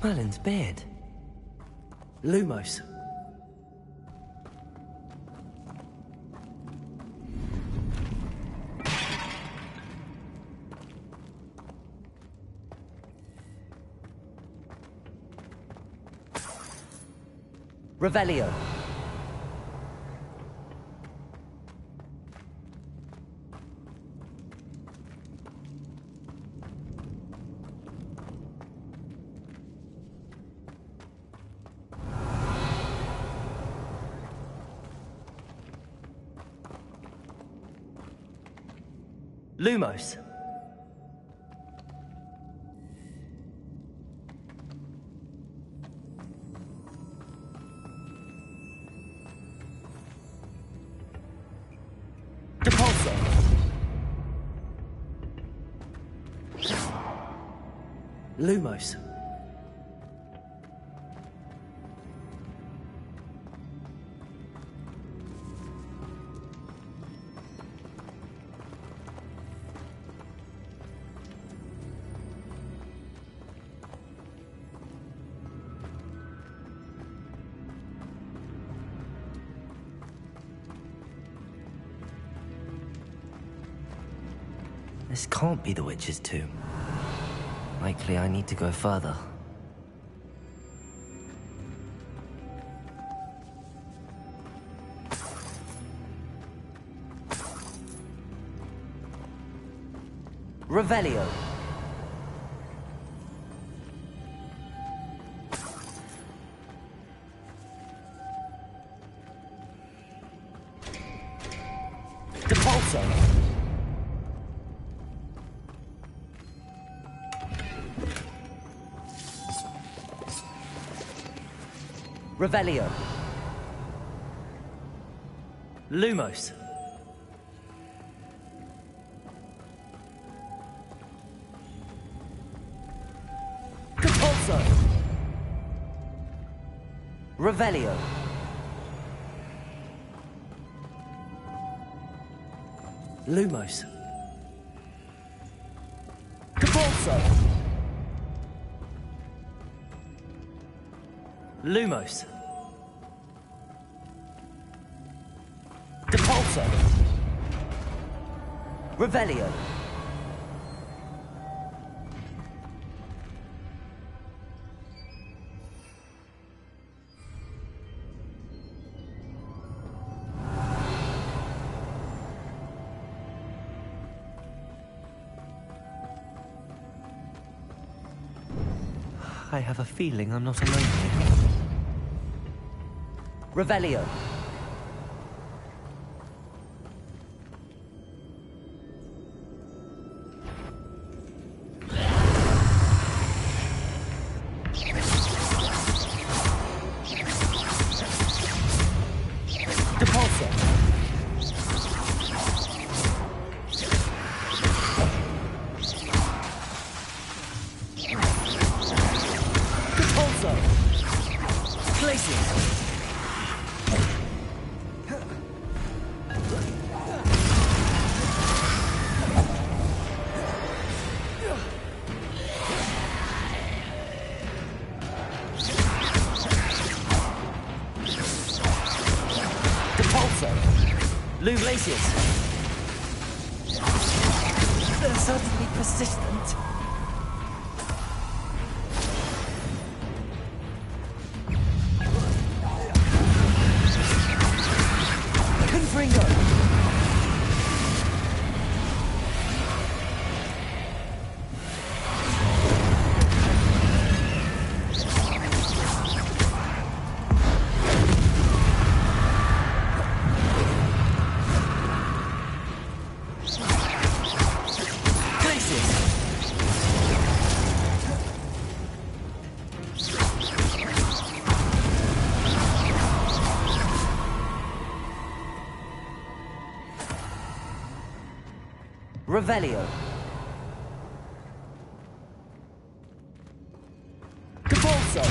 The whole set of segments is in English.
Merlin's beard. Lumos. Revelio. Lumos. Depulso. Lumos. This can't be the witch's tomb. Likely I need to go further. Revelio. Depulso. Revelio. Lumos. Depulso. Revelio. Lumos. Depulso. Lumos. Depulso. Revelio. I have a feeling I'm not alone here. Revelio. Depulso. Depulso. Glacius. Lou Glacius. They're certainly persistent. Confringo. Revelio. Depulso.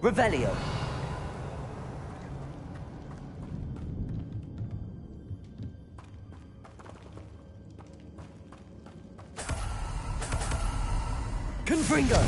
Revelio. Confringo!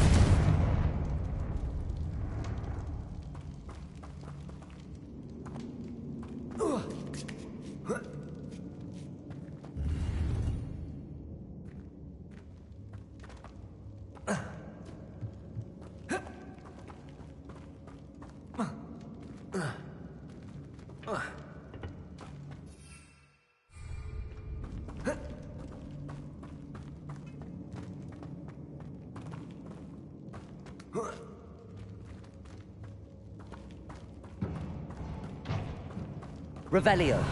Revelio.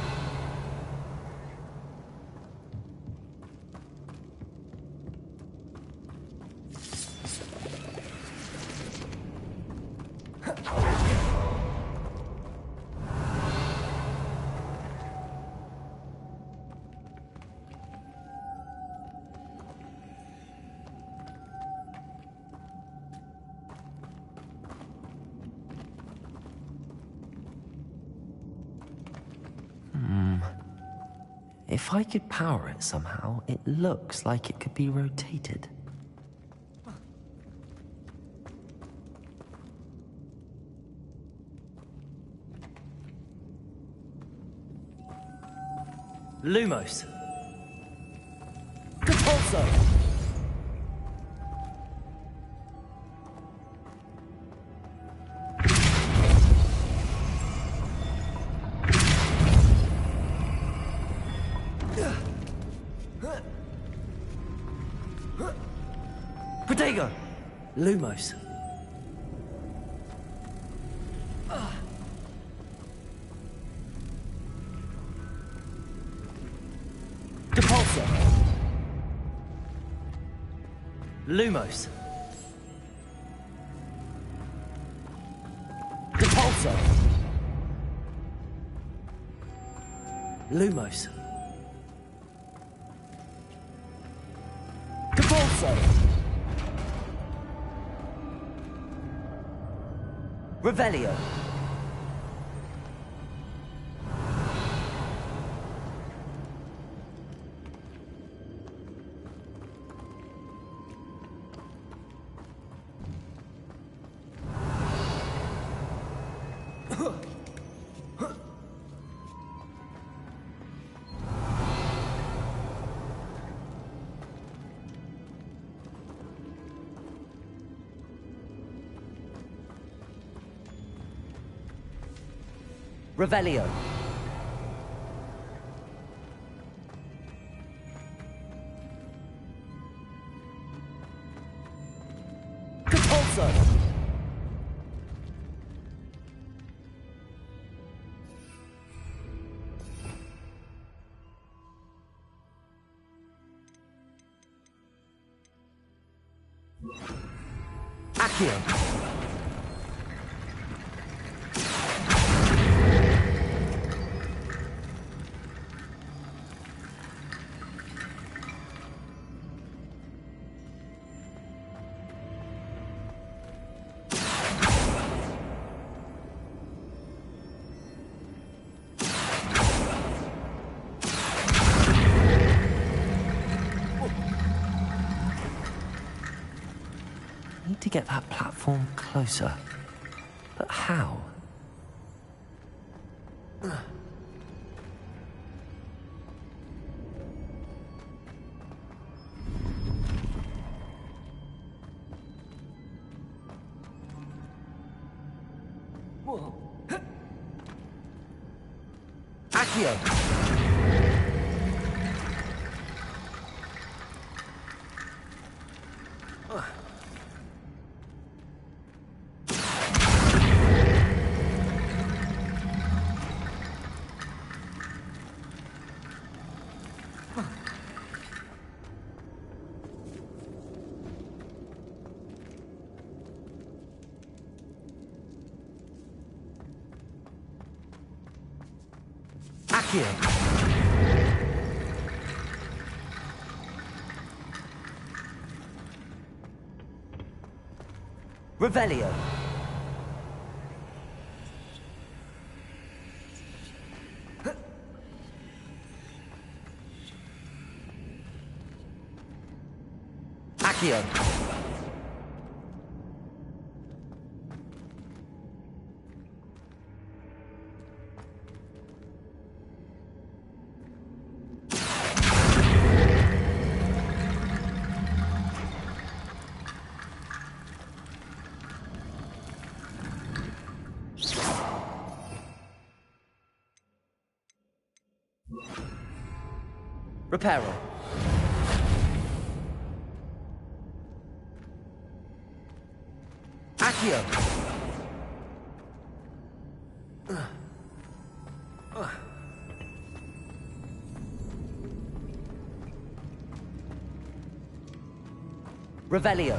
If I could power it somehow, it looks like it could be rotated. Lumos. Compulso. Protego. Lumos. Depulso. Lumos. Depulso. Lumos. Depulso. Revelio. Revelio. Compulso. Accio. Need to get that platform closer. But how? Accio. Accio. Revelio. Accio. Reparo. Accio. Revelio.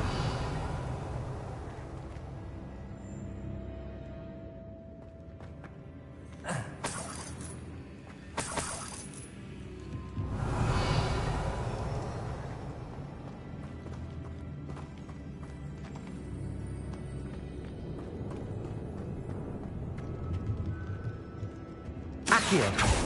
Accio.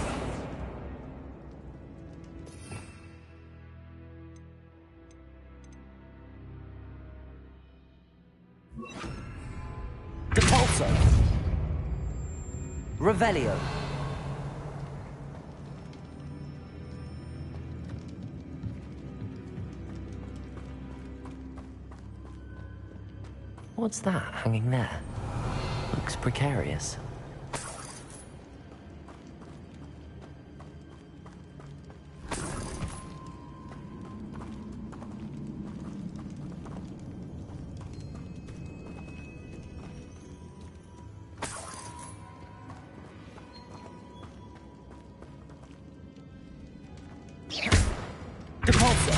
Depulso. Revelio. What's that hanging there? Looks precarious. Depulso.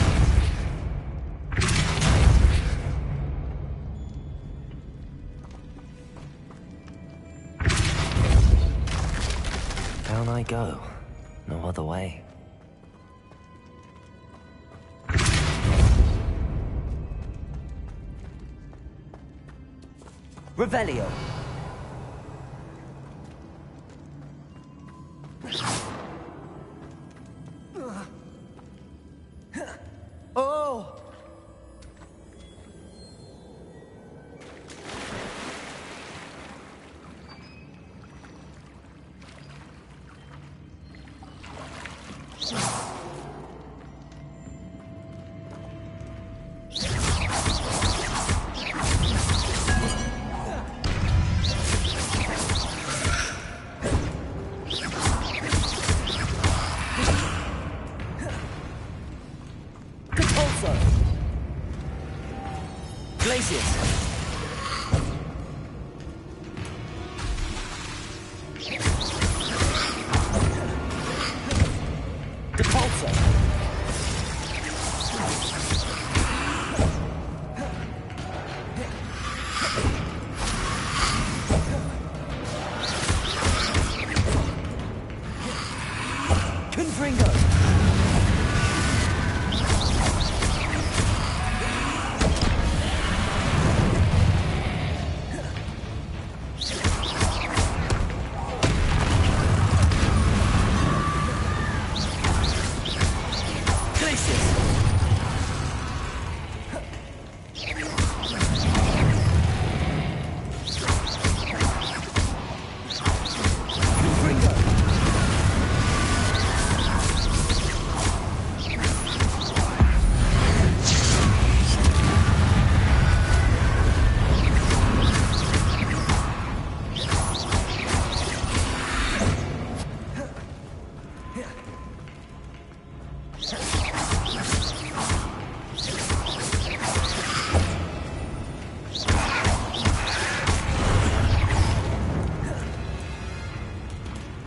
Down I go. No other way. Revelio. Oh! Glacius. Depulso. Confringo.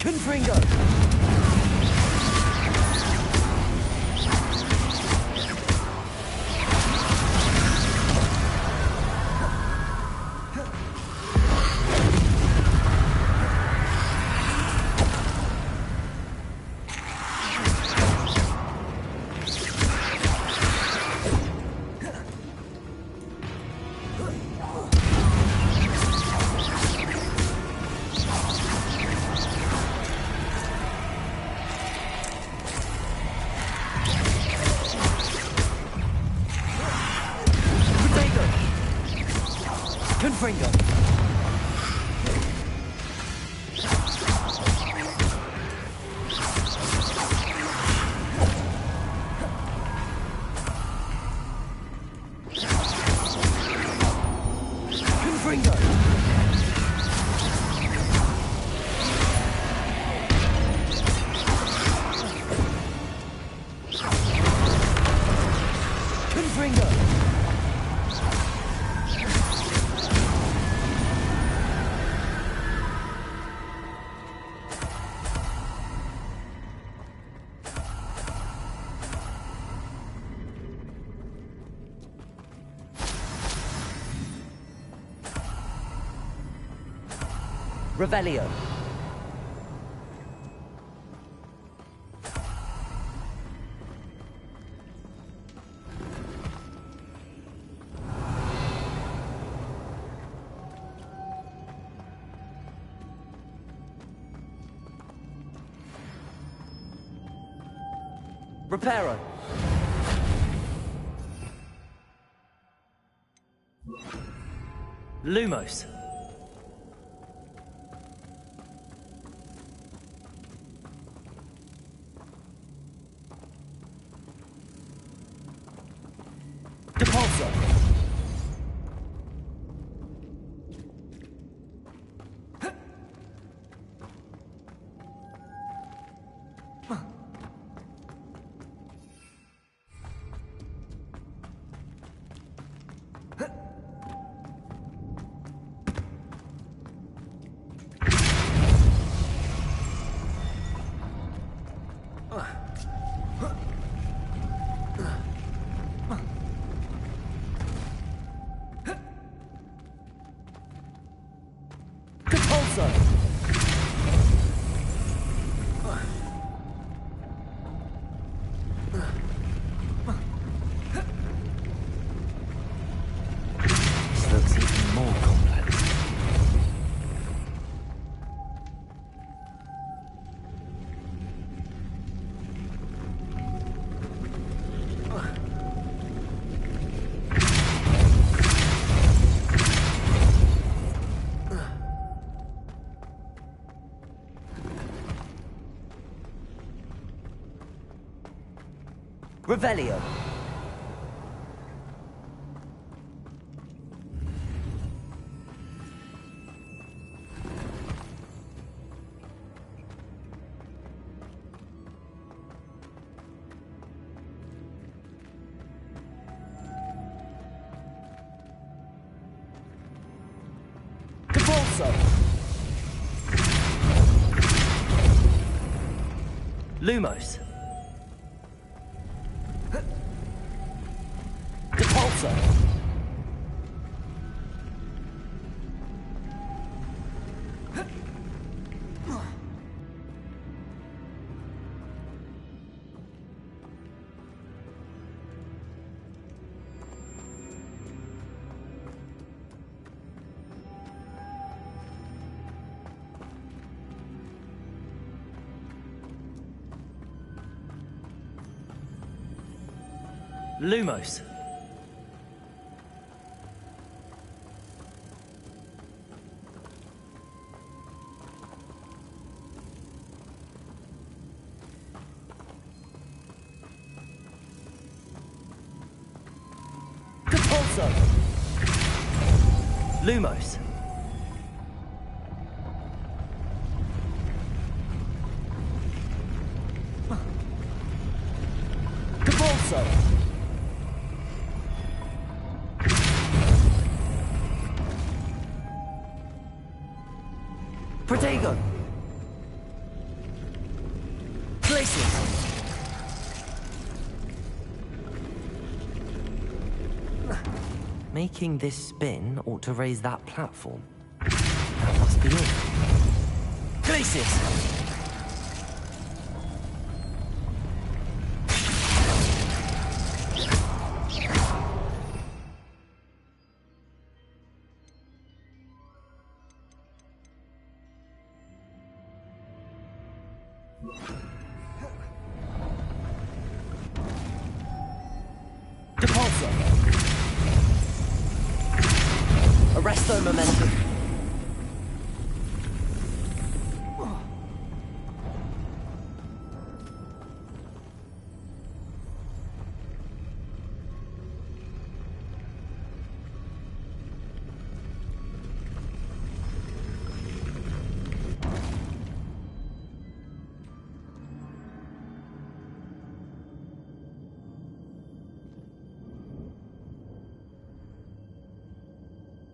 Confringo. Confringo. Confringo. Revelio. Reparo. Lumos. Depulso. This looks even more complex. Revelio. Depulso. Lumos. Depulso. Lumos. Depulso. Lumos. Depulso. Protego. Glacius. Making this spin ought to raise that platform. That must be it. Glacius. Depulso. Arresto momentum.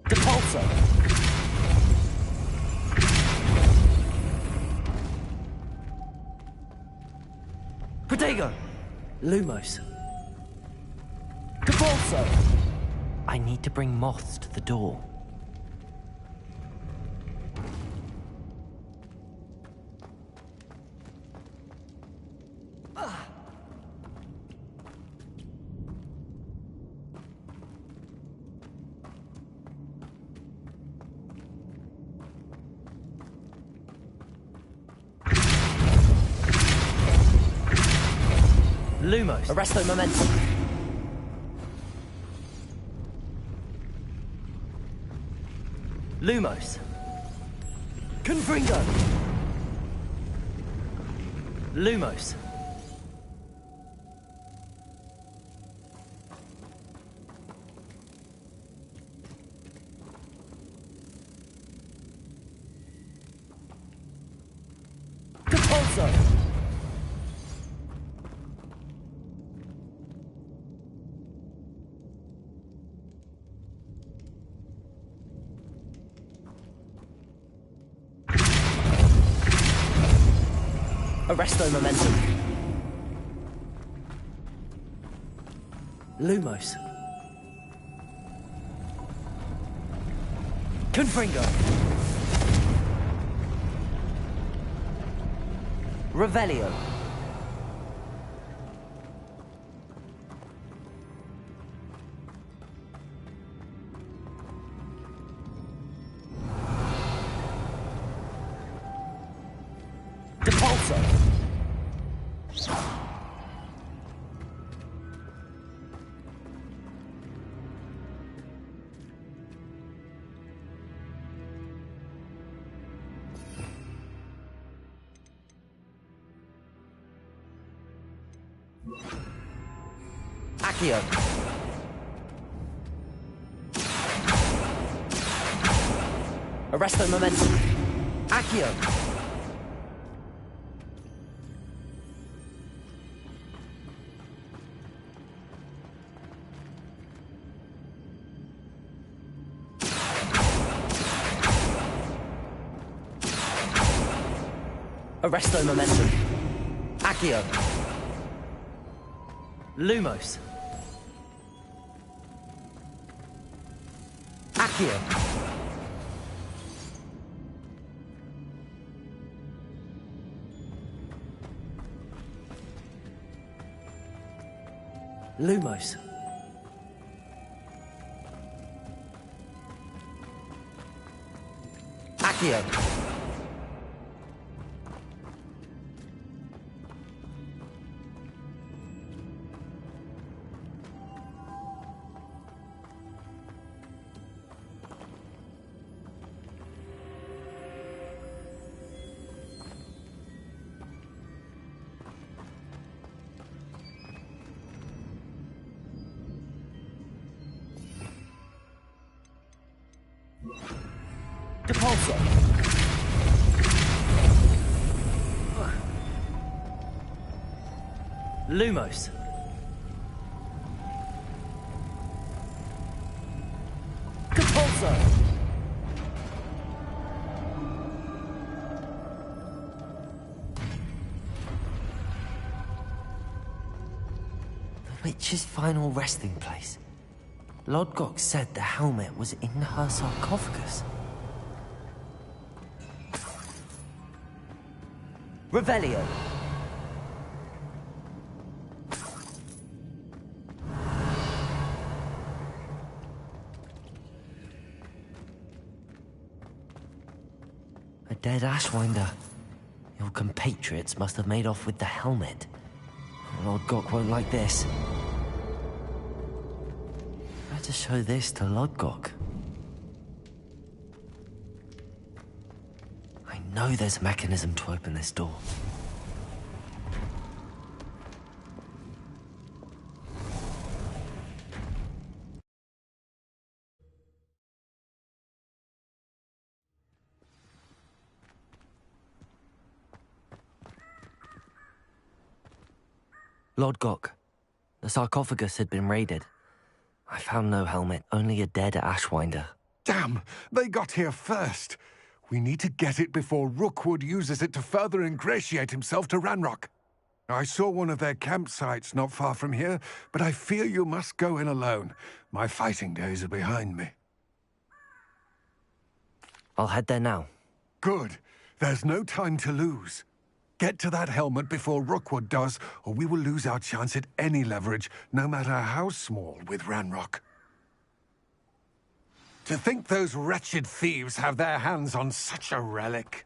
Depulso. Protego. Lumos. Depulso. I need to bring moths to the door. Lumos. Arresto momentum. Lumos. Confringo. Lumos. Compulso. Arresto momentum. Lumos. Confringo. Revelio. Depulso. Accio. Arresto momentum. Accio. Arresto momentum. Accio. Lumos. Accio. Lumos. Accio. Depulso. Lumos. Depulso. The witch's final resting place. Lodgok said the helmet was in her sarcophagus. Revelio. A dead Ashwinder. Your compatriots must have made off with the helmet. Lodgok won't like this. Better show this to Lodgok. I know there's a mechanism to open this door. Lodgok, the sarcophagus had been raided. I found no helmet, only a dead Ashwinder. Damn! They got here first! We need to get it before Rookwood uses it to further ingratiate himself to Ranrock. I saw one of their campsites not far from here, but I fear you must go in alone. My fighting days are behind me. I'll head there now. Good. There's no time to lose. Get to that helmet before Rookwood does, or we will lose our chance at any leverage, no matter how small, with Ranrock. To think those wretched thieves have their hands on such a relic.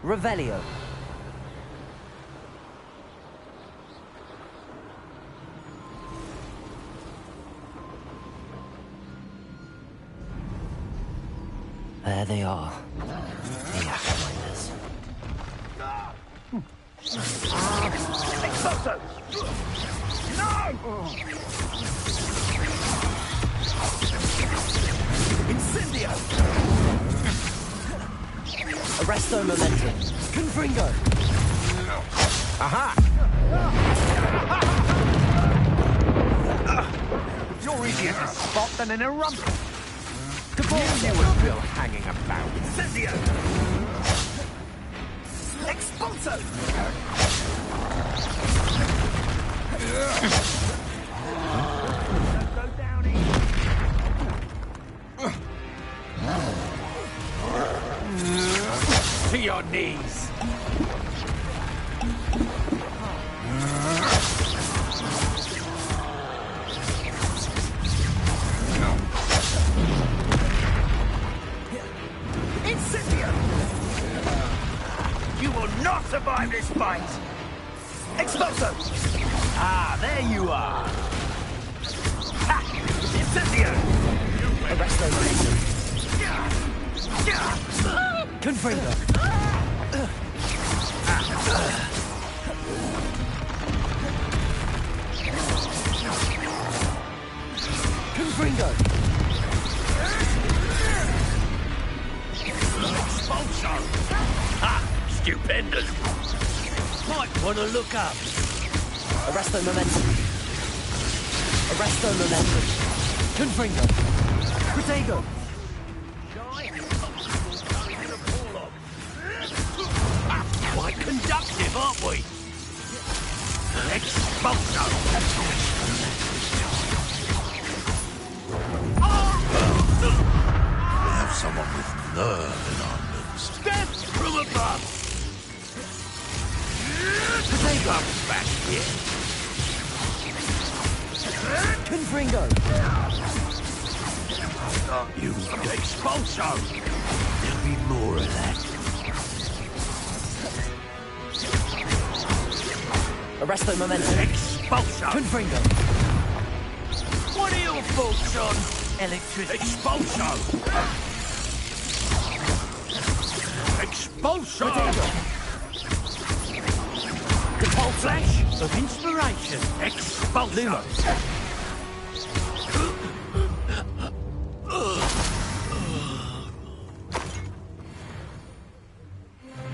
Revelio. There they are. The Atominders. Expulso! No! Incendio! Arresto Momentum. Confringo. Aha! You're easier to spot than in a rumpus. You were still hanging about. Incendio! Expulso! Go down easy. To your knees. You will not survive this fight! Expulso! Ah, there you are! Ha! Incendio! Arresto Momentum. Confringo. Confringo. Expulso! Ha! Stupendous! Might want to look up. Arresto Momentum. Arresto Momentum. Confringo. Protego. Quite conductive, aren't we? Expulso! We have someone with nerve in our midst. Step from above! Come back here! Confringo. You Expulso! There'll be more of that. Arresto Momentum. Expulso! Confringo. What are your thoughts on electricity? Expulso! Expulso! The pulse Flash of inspiration! Expulso!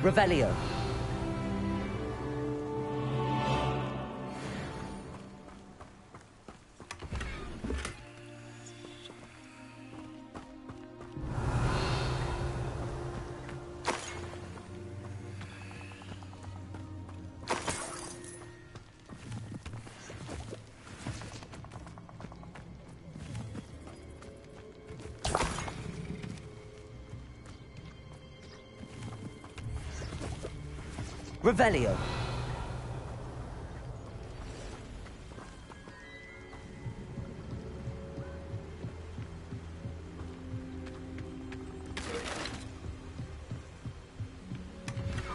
Revelio. Revelio.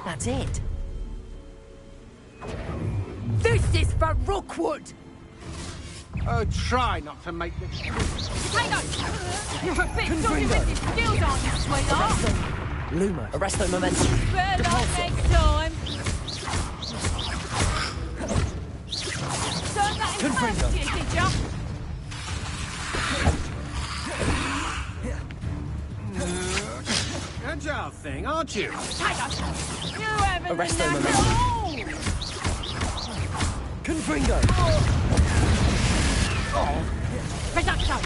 That's it. This is for Rookwood! Oh, try not to make this... Hang on! You're a bit dodgy with your skills, aren't you, sweetheart? Luma. Arresto Momentum. Better luck next time! Turned that in first year, did ya? Agile thing, aren't you? Hang on! You haven't Arresto been Momentum. at all! Confringo. Reducto!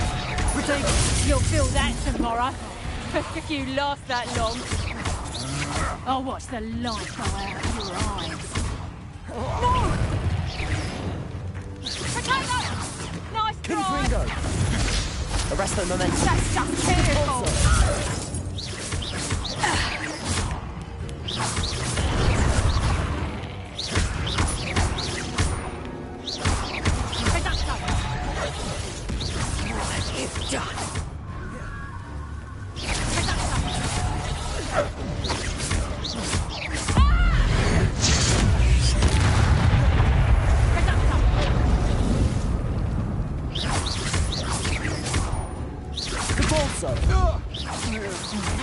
Protego. You'll feel that tomorrow. If you last that long. I'll watch the light go out of your eyes. No! Nice drive! Confringo! Arresto momentum. That's just careful! What you've done!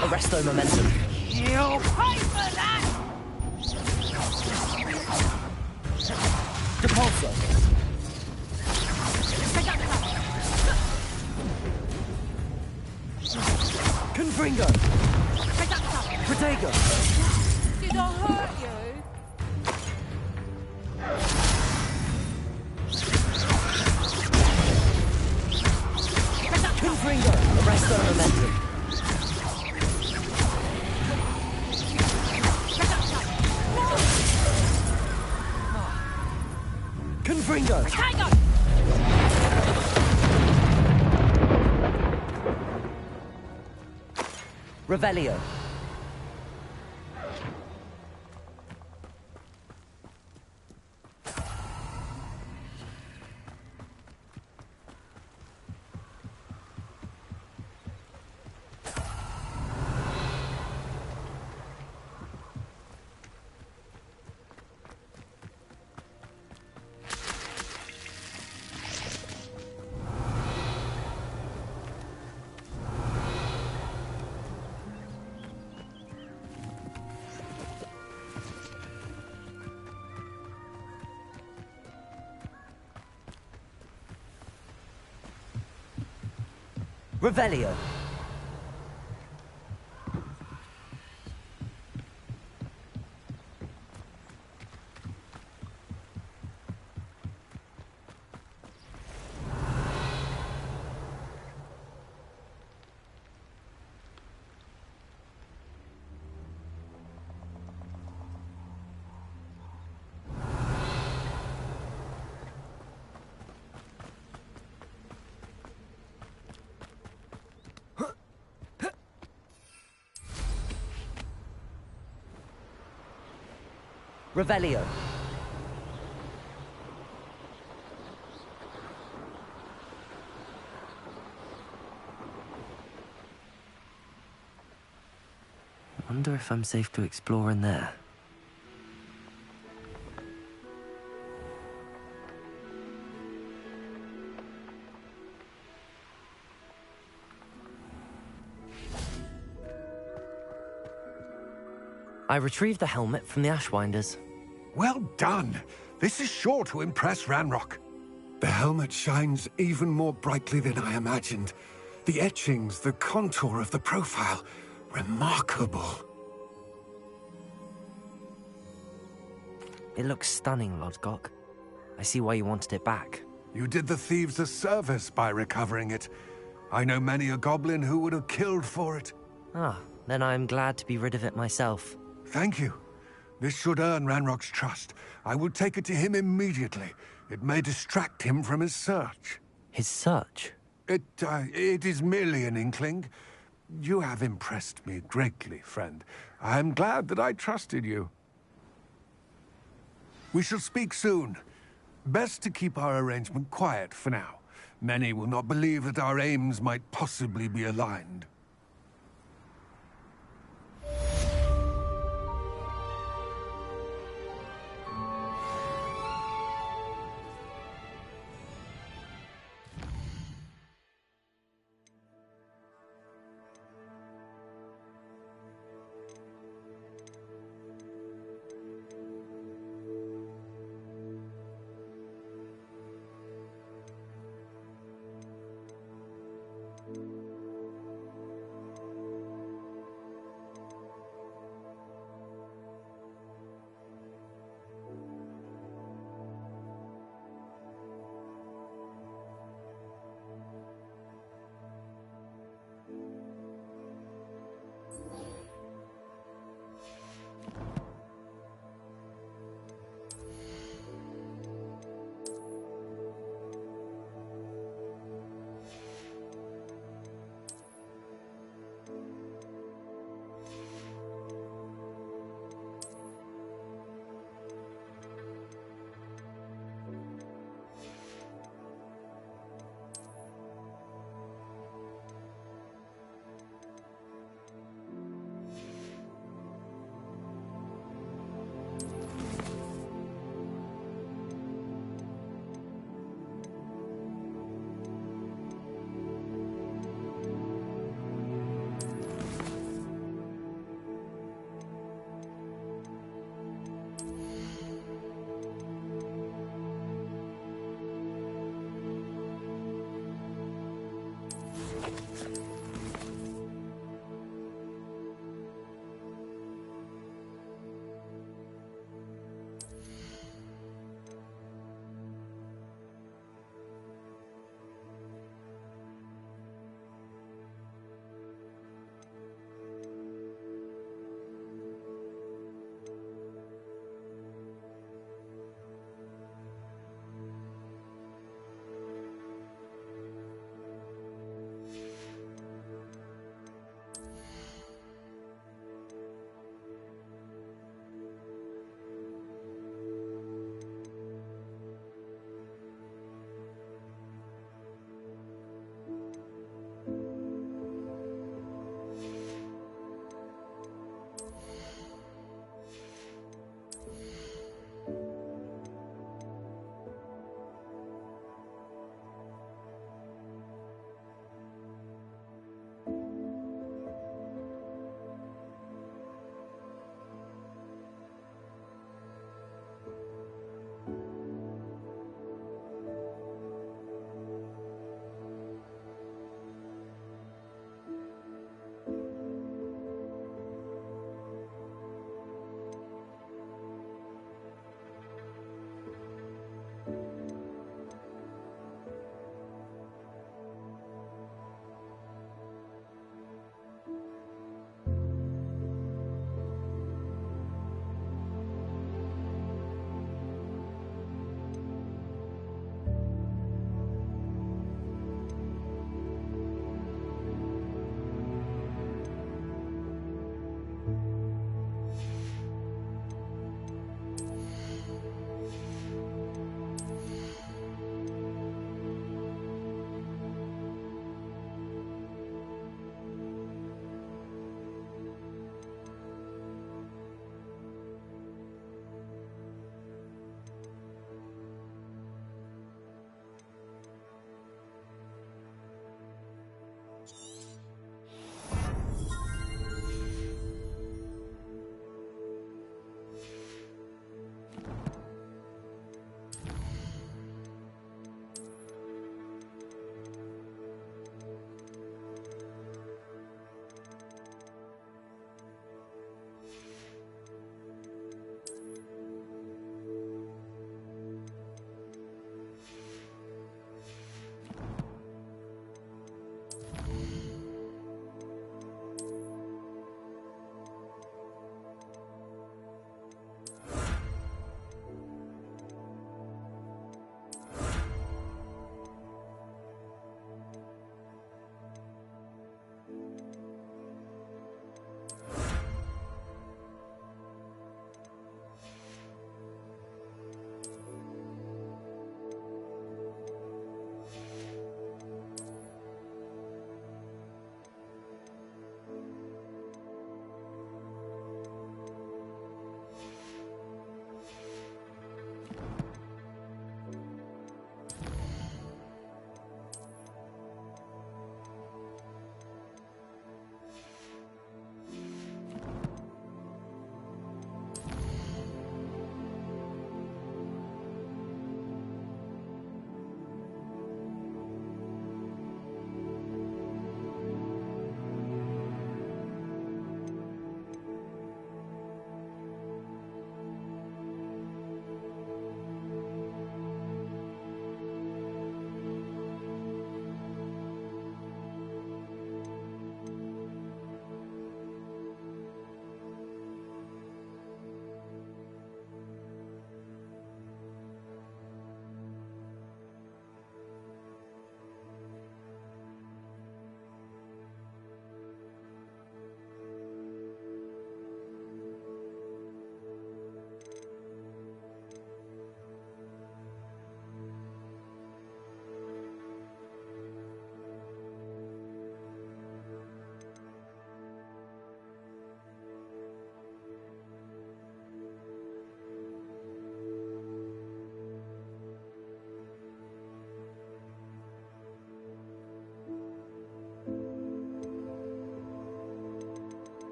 Arresto momentum. You'll pay for that! Depulso. Confringo. Protego. Did I hurt you? Confringo. Arresto momentum. Confringo. Protego! Revelio. Revelio. Revelio. Wonder if I'm safe to explore in there. I retrieved the helmet from the Ashwinders. Well done. This is sure to impress Ranrock. The helmet shines even more brightly than I imagined. The etchings, the contour of the profile. Remarkable. It looks stunning, Lodgok. I see why you wanted it back. You did the thieves a service by recovering it. I know many a goblin who would have killed for it. Ah, then I'm glad to be rid of it myself. Thank you. This should earn Ranrock's trust. I will take it to him immediately. It may distract him from his search. His search? It is merely an inkling. You have impressed me greatly, friend. I am glad that I trusted you. We shall speak soon. Best to keep our arrangement quiet for now. Many will not believe that our aims might possibly be aligned.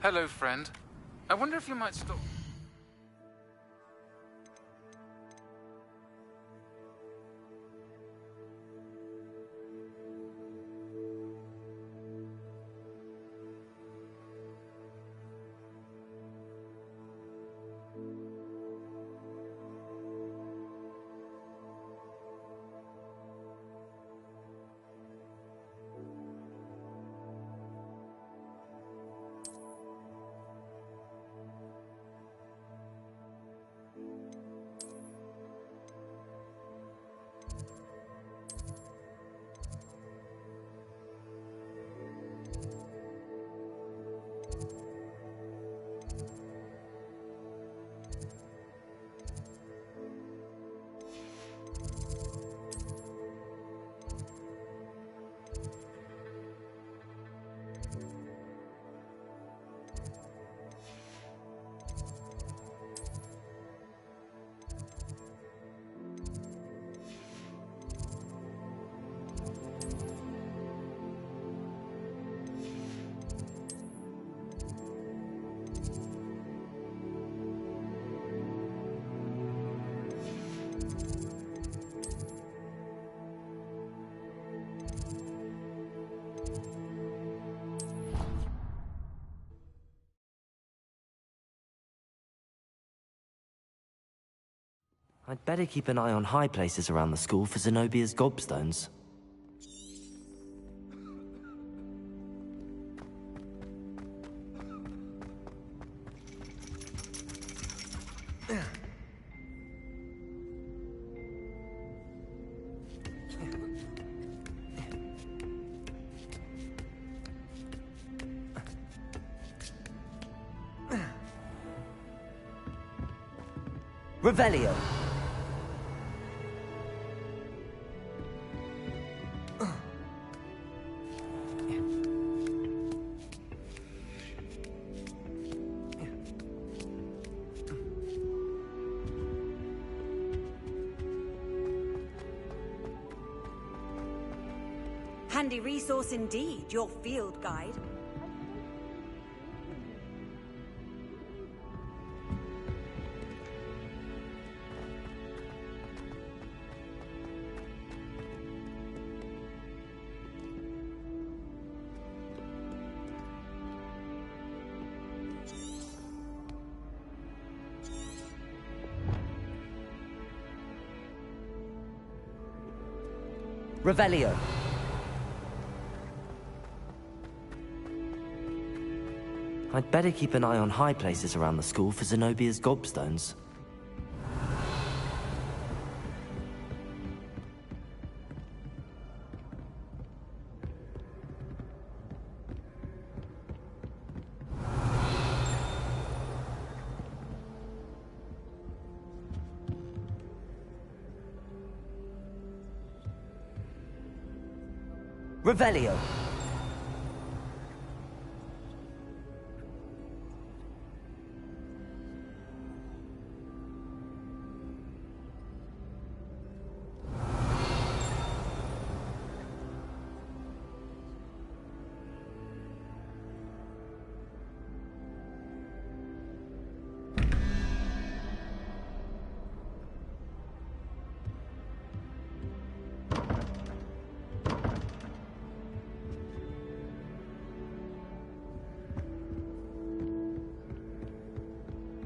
Hello, friend. I wonder if you might stop... I'd better keep an eye on high places around the school for Zenobia's gobstones. Revelio. Handy resource indeed, your field guide. Revelio. I'd better keep an eye on high places around the school for Zenobia's gobstones. Revelio.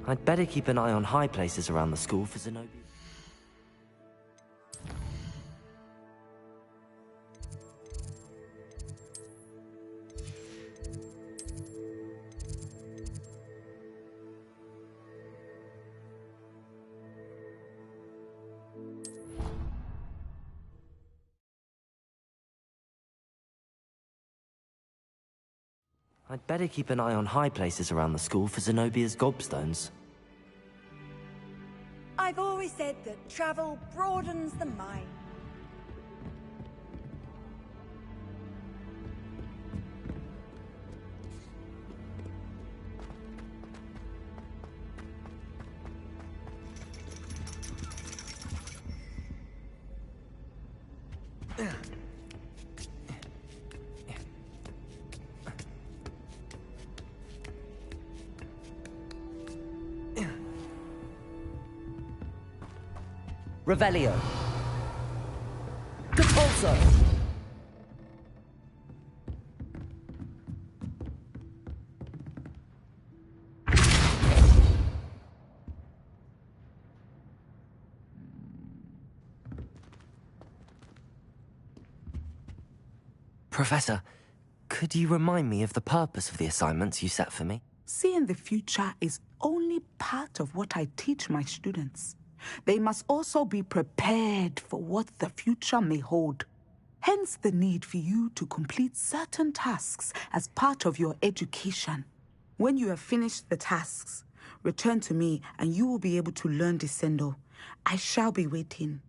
I'd better keep an eye on high places around the school for Zenobia. I'd better keep an eye on high places around the school for Zenobia's gobstones. I've always said that travel broadens the mind. Revelio. Compulso. Professor, could you remind me of the purpose of the assignments you set for me? Seeing the future is only part of what I teach my students. They must also be prepared for what the future may hold. Hence the need for you to complete certain tasks as part of your education. When you have finished the tasks, return to me and you will be able to learn Descendo. I shall be waiting.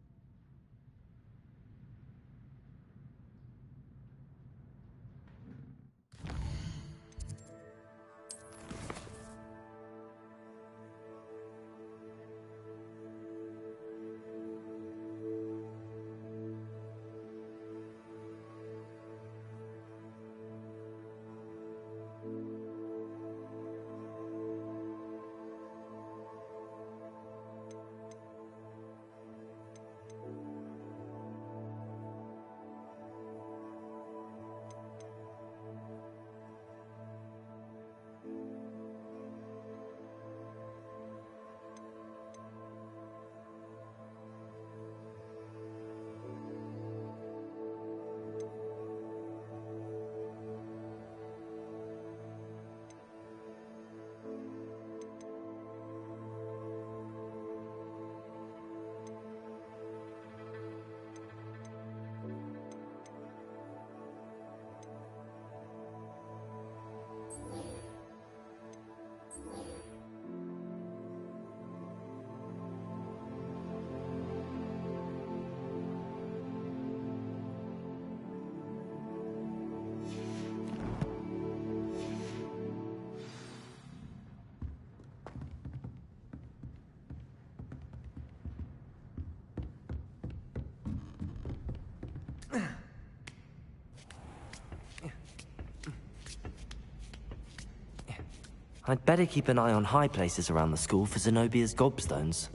I'd better keep an eye on high places around the school for Zenobia's gobstones.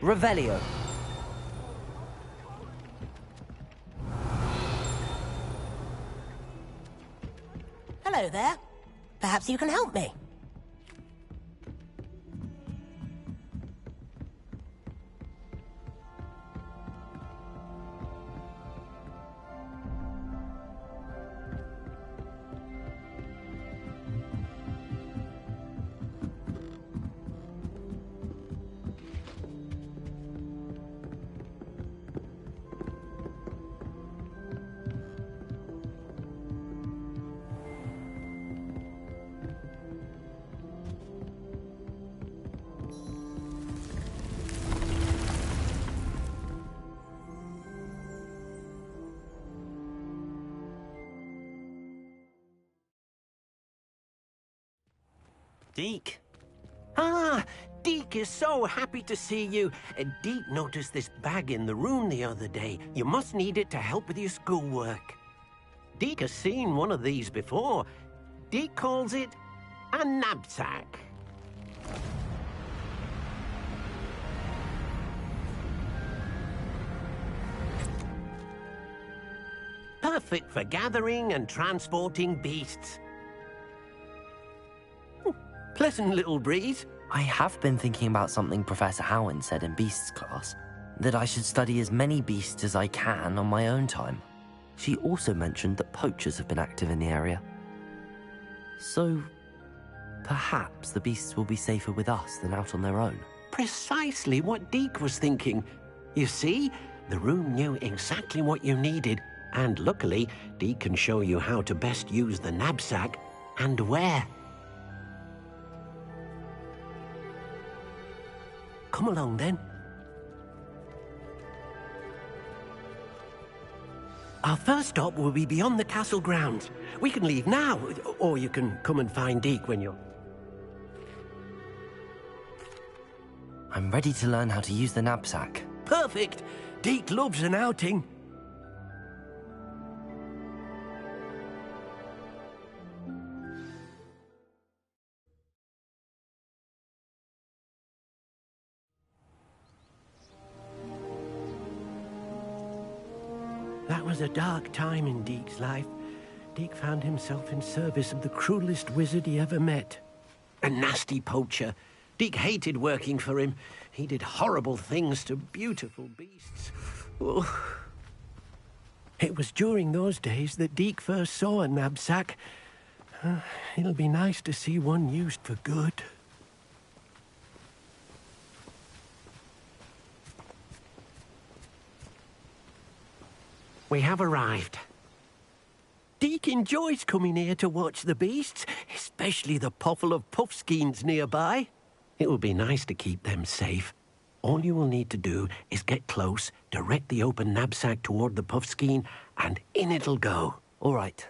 Revelio. Hello there. Perhaps you can help me. Deek. Ah, Deek is so happy to see you. Deek noticed this bag in the room the other day. You must need it to help with your schoolwork. Deek has seen one of these before. Deek calls it a knapsack. Perfect for gathering and transporting beasts. Pleasant little breeze. I have been thinking about something Professor Howin said in Beasts class, that I should study as many beasts as I can on my own time. She also mentioned that poachers have been active in the area. So, perhaps the beasts will be safer with us than out on their own. Precisely what Deek was thinking. You see, The room knew exactly what you needed, and luckily, Deke can show you how to best use the knapsack and where. Come along, then. Our first stop will be beyond the castle grounds. We can leave now, or you can come and find Deke when you're... I'm ready to learn how to use the knapsack. Perfect! Deke loves an outing. That was a dark time in Deke's life. Deke found himself in service of the cruelest wizard he ever met. A nasty poacher. Deke hated working for him. He did horrible things to beautiful beasts. Oh. It was during those days that Deke first saw a knapsack. It'll be nice to see one used for good. We have arrived. Deke enjoys coming here to watch the beasts, especially the potful of puffskeins nearby. It will be nice to keep them safe. All you will need to do is get close, direct the open knapsack toward the puffskein, and in it'll go. All right.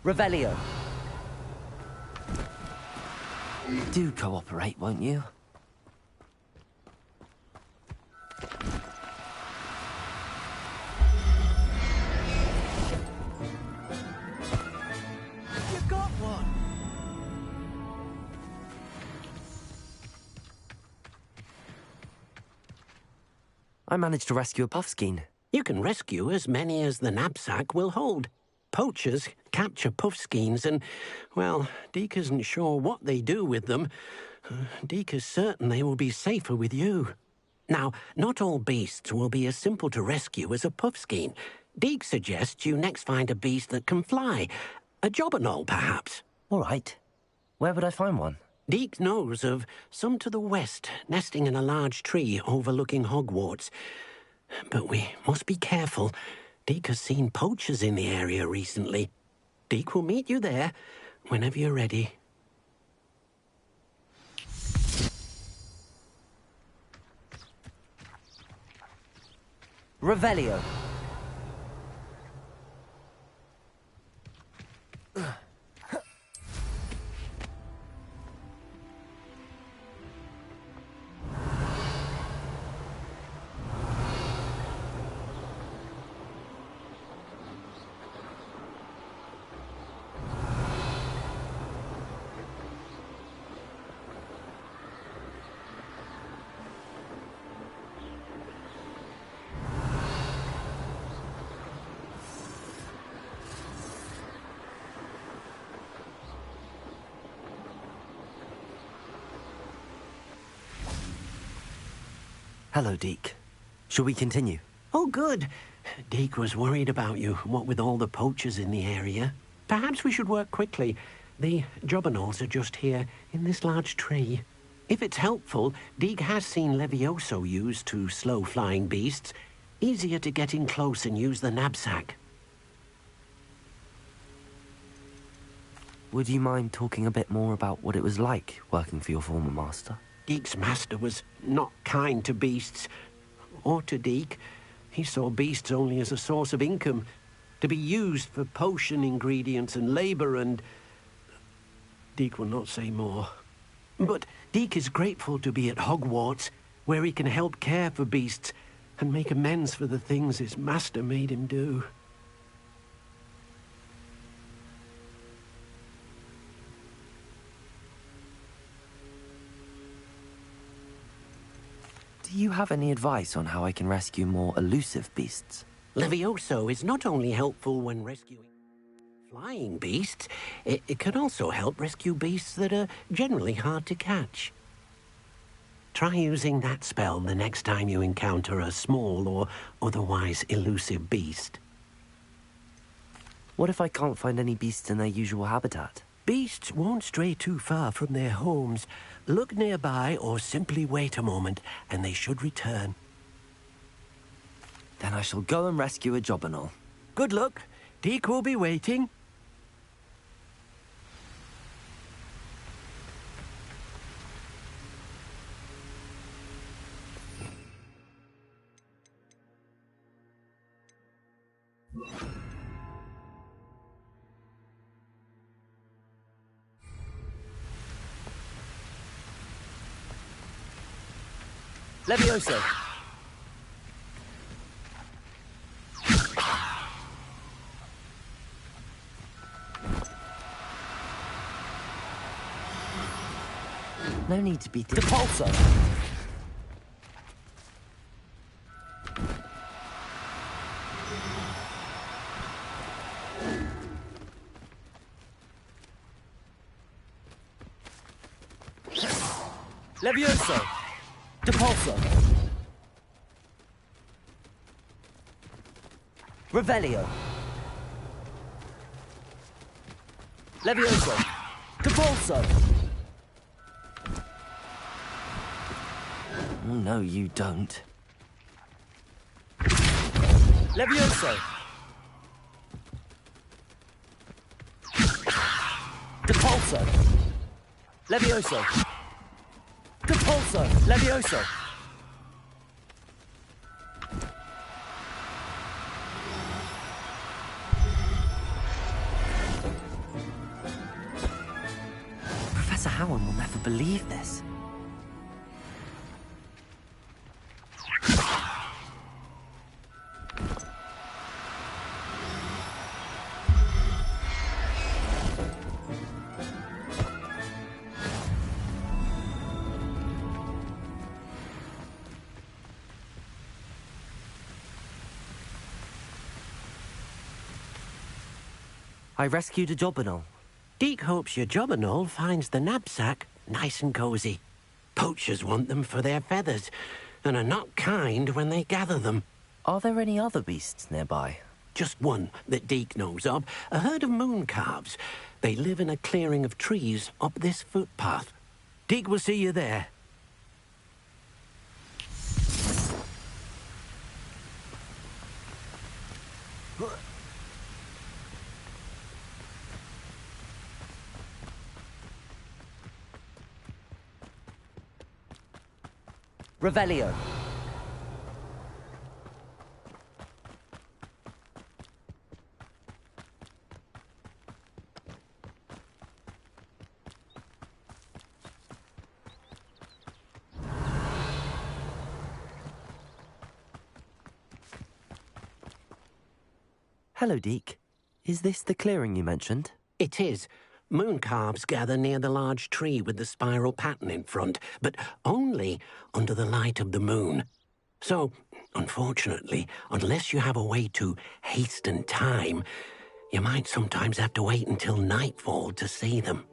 Revelio. Do cooperate, won't you? You got one! I managed to rescue a puffskein. You can rescue as many as the knapsack will hold. Poachers capture puffskeins and, well, Deke isn't sure what they do with them. Deke is certain they will be safer with you. Now, not all beasts will be as simple to rescue as a puffskein. Deke suggests you next find a beast that can fly. A jobberknoll, perhaps. All right. Where would I find one? Deke knows of some to the west, nesting in a large tree overlooking Hogwarts. But we must be careful. Deke has seen poachers in the area recently. Deke will meet you there whenever you're ready. Revelio. Hello, Deke. Shall we continue? Oh, good. Deke was worried about you, what with all the poachers in the area. Perhaps we should work quickly. The jobberknolls are just here, in this large tree. If it's helpful, Deke has seen Levioso used to slow flying beasts. Easier to get in close and use the knapsack. Would you mind talking a bit more about what it was like working for your former master? Deke's master was not kind to beasts, or to Deke. He saw beasts only as a source of income, to be used for potion ingredients and labor, and... Deke will not say more. But Deke is grateful to be at Hogwarts, where he can help care for beasts and make amends for the things his master made him do. Do you have any advice on how I can rescue more elusive beasts? Levioso is not only helpful when rescuing... Flying beasts, it can also help rescue beasts that are generally hard to catch. Try using that spell the next time you encounter a small or otherwise elusive beast. What if I can't find any beasts in their usual habitat? Beasts won't stray too far from their homes. Look nearby or simply wait a moment, and they should return. Then I shall go and rescue a Jobberknoll. Good luck. Deek will be waiting. Levioso! No need to be... Depulso! Levioso! Depulso! Revelio! Levioso! Depulso! Oh, no, you don't. Levioso! Depulso! Levioso! Depulso! Levioso! Professor Howin will never believe this. I rescued a Jobberknoll. Deek hopes your Jobberknoll finds the knapsack nice and cozy. Poachers want them for their feathers, and are not kind when they gather them. Are there any other beasts nearby? Just one that Deek knows of, a herd of moon calves. They live in a clearing of trees up this footpath. Deek will see you there. Revelio. Hello, Deek. Is this the clearing you mentioned? It is. Moon calves gather near the large tree with the spiral pattern in front, but only under the light of the moon. So, unfortunately, unless you have a way to hasten time, you might sometimes have to wait until nightfall to see them.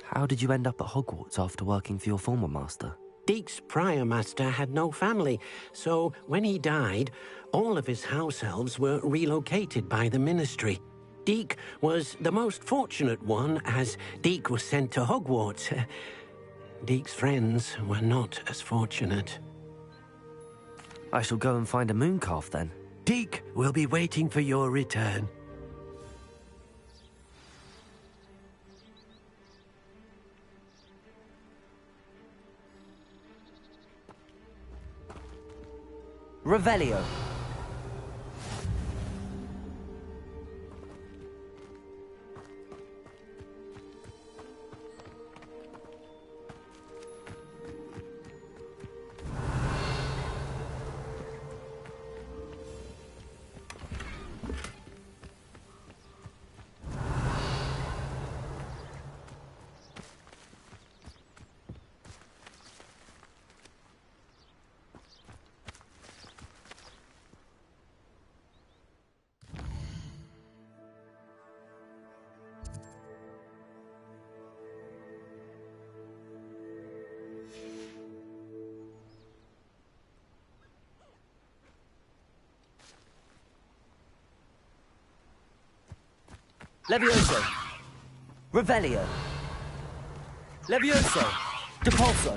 How did you end up at Hogwarts after working for your former master? Deek's prior master had no family, so when he died, all of his house elves were relocated by the ministry. Deek was the most fortunate one, as Deek was sent to Hogwarts. Deek's friends were not as fortunate. I shall go and find a moon calf then. Deek will be waiting for your return. Revelio. Levioso. Revelio. Levioso. Depulso.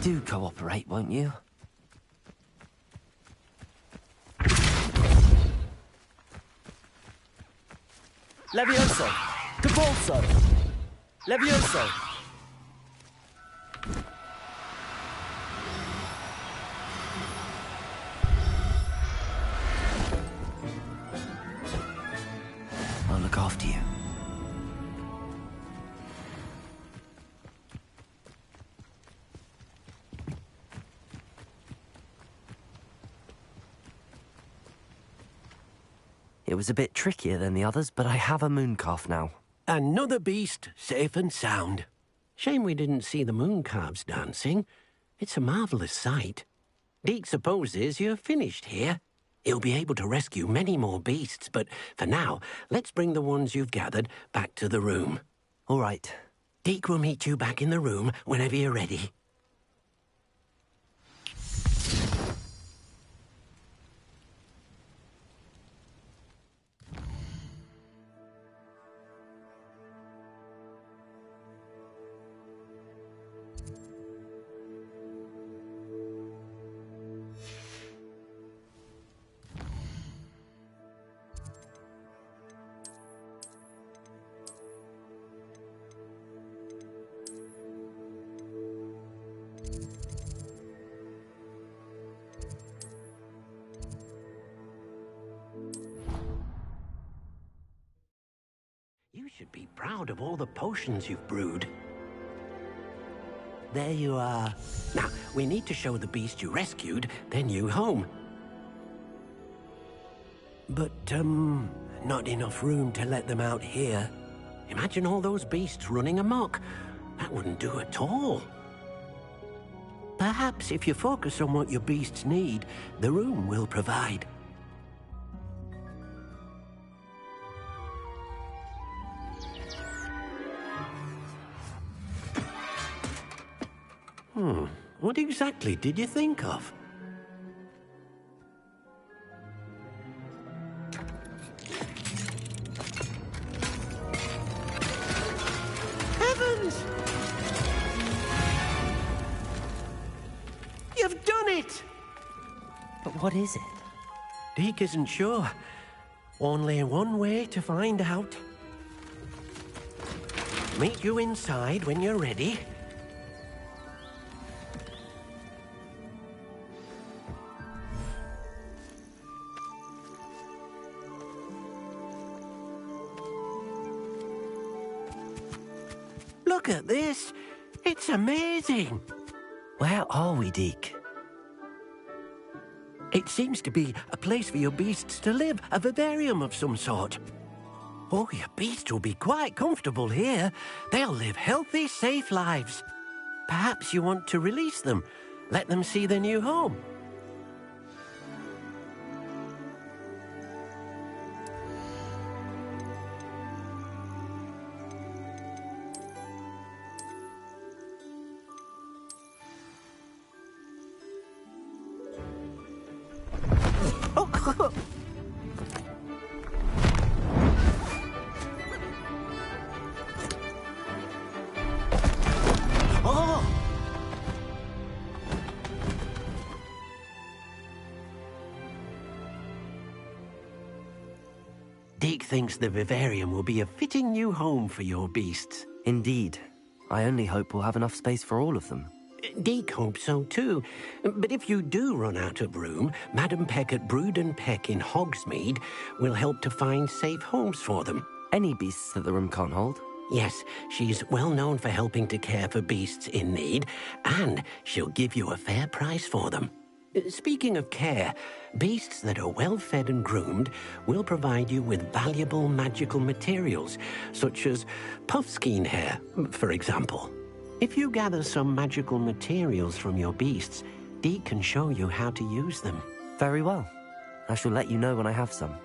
Do cooperate, won't you? Levioso! Depulso! Levioso! I'll look after you. It was a bit trickier than the others, but I have a mooncalf now. Another beast, safe and sound. Shame we didn't see the mooncalves dancing. It's a marvellous sight. Deke supposes you're finished here. He'll be able to rescue many more beasts, but for now, let's bring the ones you've gathered back to the room. All right. Deke will meet you back in the room whenever you're ready. You should be proud of all the potions you've brewed. There you are. Now, we need to show the beast you rescued their new home. But, not enough room to let them out here. Imagine all those beasts running amok. That wouldn't do at all. Perhaps if you focus on what your beasts need, the room will provide. What exactly did you think of? Heavens! You've done it! But what is it? Deke isn't sure. Only one way to find out. Meet you inside when you're ready. Look at this. It's amazing. Where are we, Deke? It seems to be a place for your beasts to live, a vivarium of some sort. Oh, your beasts will be quite comfortable here. They'll live healthy, safe lives. Perhaps you want to release them, let them see their new home. Deke thinks the vivarium will be a fitting new home for your beasts. Indeed. I only hope we'll have enough space for all of them. Deke hopes so too. But if you do run out of room, Madam Peck at Brood and Peck in Hogsmeade will help to find safe homes for them. Any beasts that the room can't hold? Yes, she's well known for helping to care for beasts in need, and she'll give you a fair price for them. Speaking of care, beasts that are well fed and groomed will provide you with valuable magical materials, such as puffskein hair, for example. If you gather some magical materials from your beasts, Deke can show you how to use them. Very well. I shall let you know when I have some.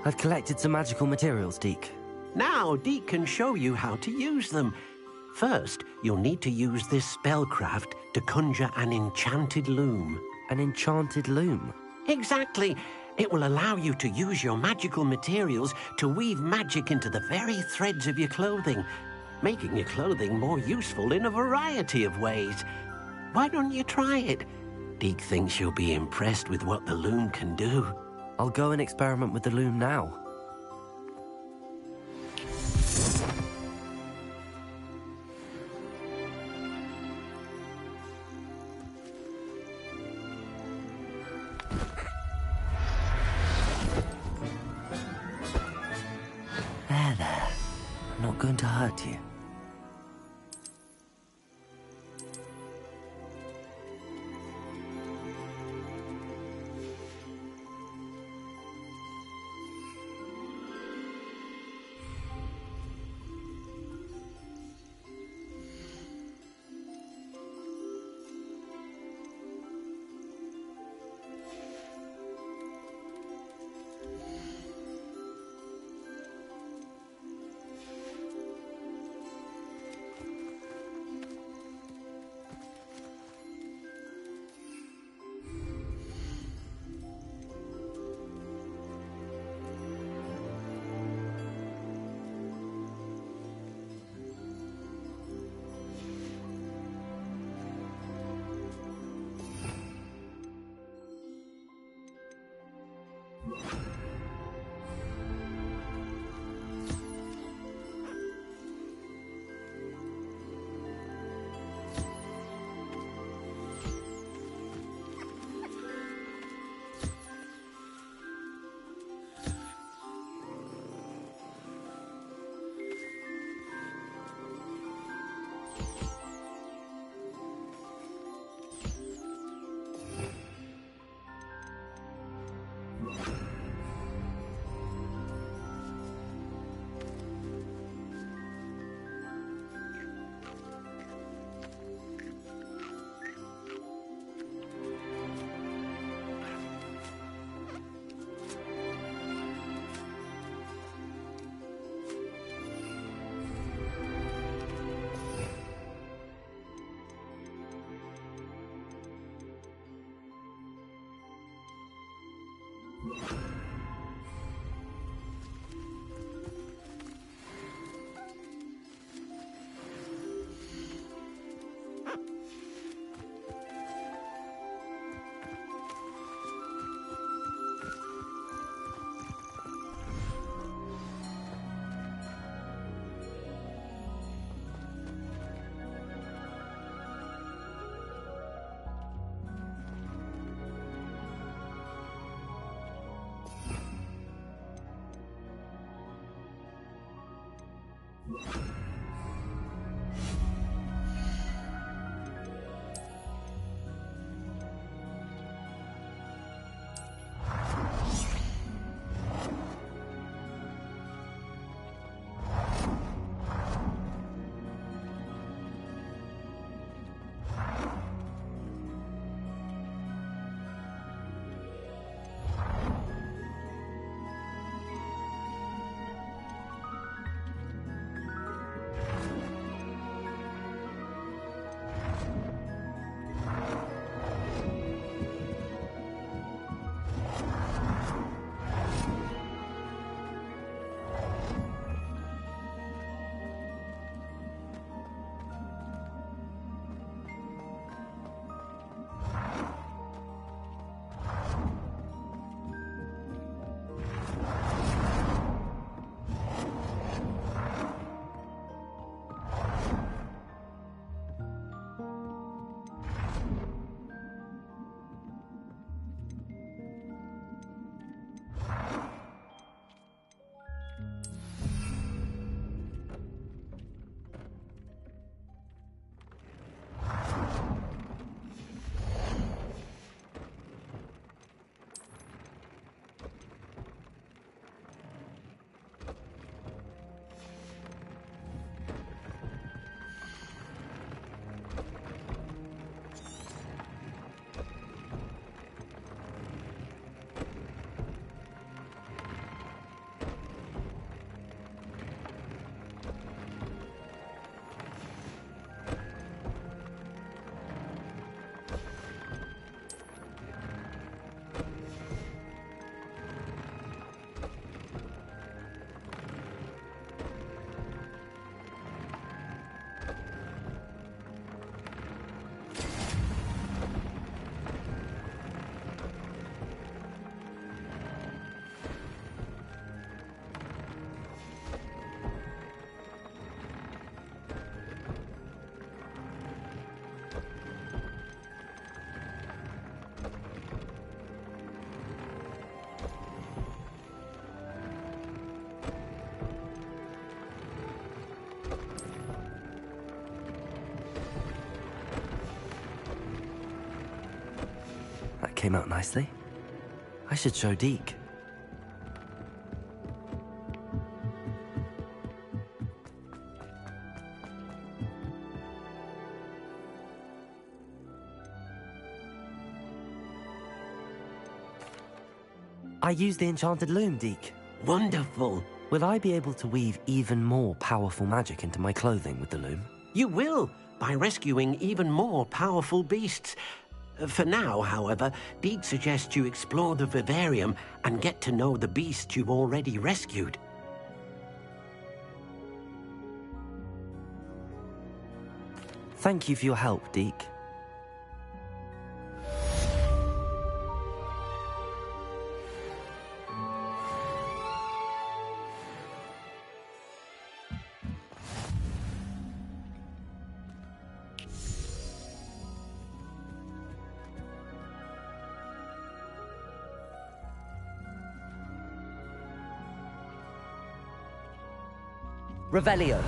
I've collected some magical materials, Deke. Now, Deke can show you how to use them. First, you'll need to use this spellcraft to conjure an enchanted loom. An enchanted loom? Exactly. It will allow you to use your magical materials to weave magic into the very threads of your clothing, making your clothing more useful in a variety of ways. Why don't you try it? Deke thinks you'll be impressed with what the loom can do. I'll go and experiment with the loom now. There. I'm not going to hurt you. came out nicely. I should show Deke. I used the enchanted loom, Deke. Wonderful. Will I be able to weave even more powerful magic into my clothing with the loom? You will, by rescuing even more powerful beasts. For now, however, Deke suggests you explore the vivarium and get to know the beasts you've already rescued. Thank you for your help, Deke. Revelio.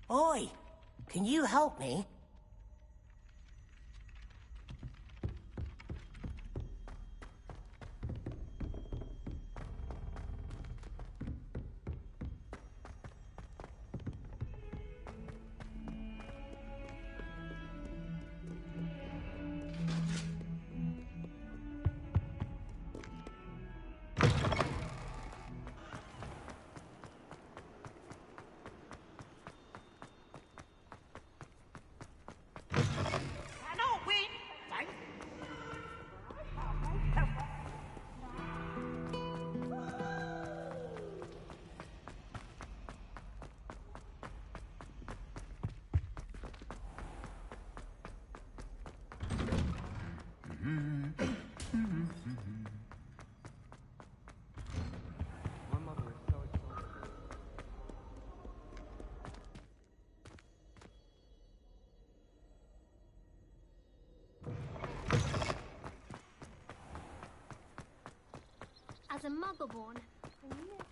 Oi, can you help me? As a motherborn, I never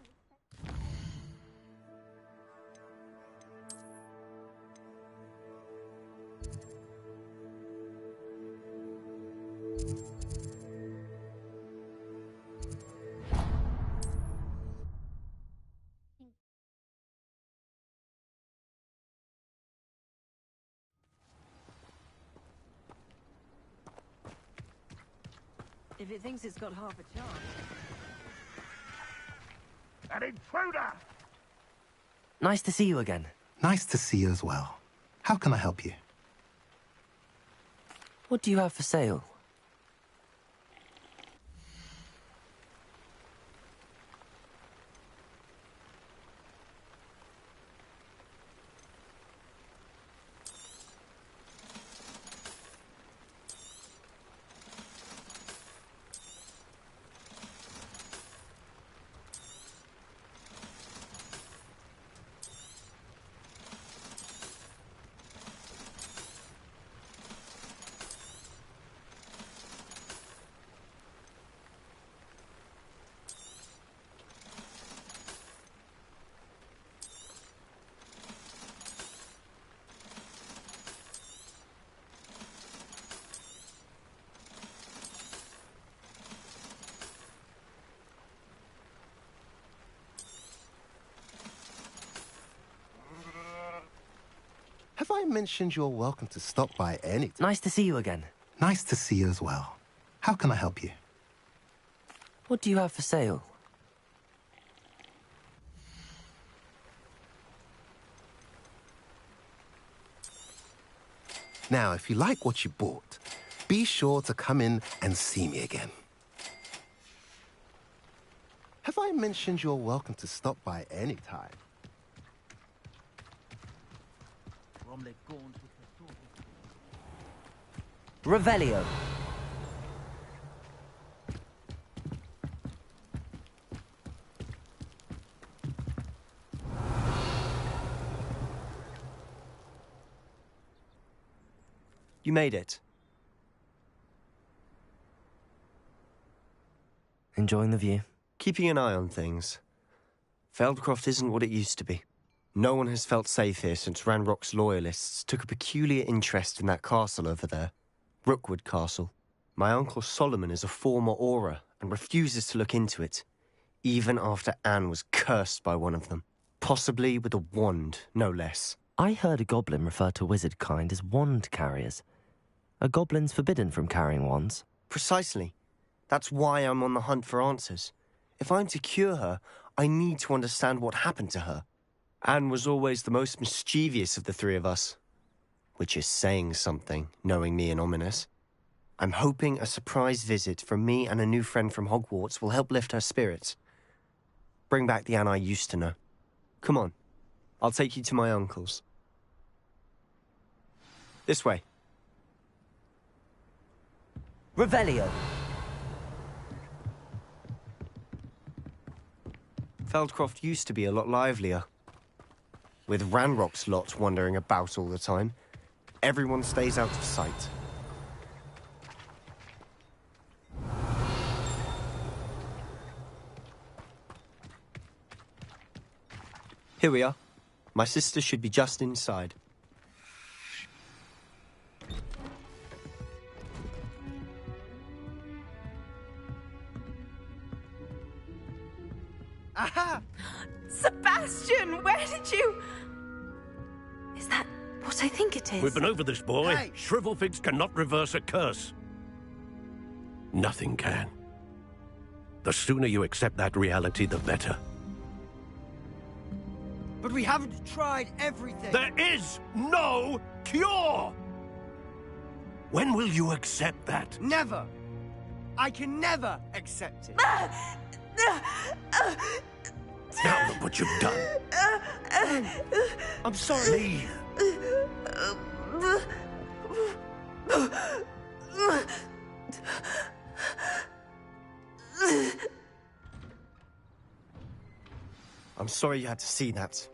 If it thinks it's got half a chance. An intruder! Nice to see you again. Nice to see you as well. How can I help you? What do you have for sale? Have I mentioned you're welcome to stop by any time? Nice to see you again. Nice to see you as well. How can I help you? What do you have for sale? Now, if you like what you bought, be sure to come in and see me again. Have I mentioned you're welcome to stop by any time? Revelio. You made it. Enjoying the view? Keeping an eye on things. Feldcroft isn't what it used to be. No one has felt safe here since Ranrock's loyalists took a peculiar interest in that castle over there. Rookwood Castle. My uncle Solomon is a former Auror and refuses to look into it, even after Anne was cursed by one of them. Possibly with a wand, no less. I heard a goblin refer to wizard kind as wand carriers. Are goblins forbidden from carrying wands? Precisely. That's why I'm on the hunt for answers. If I'm to cure her, I need to understand what happened to her. Anne was always the most mischievous of the three of us. Which is saying something, knowing me and Ominous. I'm hoping a surprise visit from me and a new friend from Hogwarts will help lift her spirits. Bring back the Anne I used to know. Come on, I'll take you to my uncle's. This way. Revelio. Feldcroft used to be a lot livelier. With Ranrock's lot wandering about all the time, everyone stays out of sight. Here we are. My sister should be just inside. Aha! Sebastian, where did you... Is that what I think it is? We've been over this, boy. Hey. Shrivelfigs cannot reverse a curse. Nothing can. The sooner you accept that reality, the better. But we haven't tried everything. There is no cure! When will you accept that? Never! I can never accept it. Now look what you've done. I'm sorry. Leave. I'm sorry you had to see that.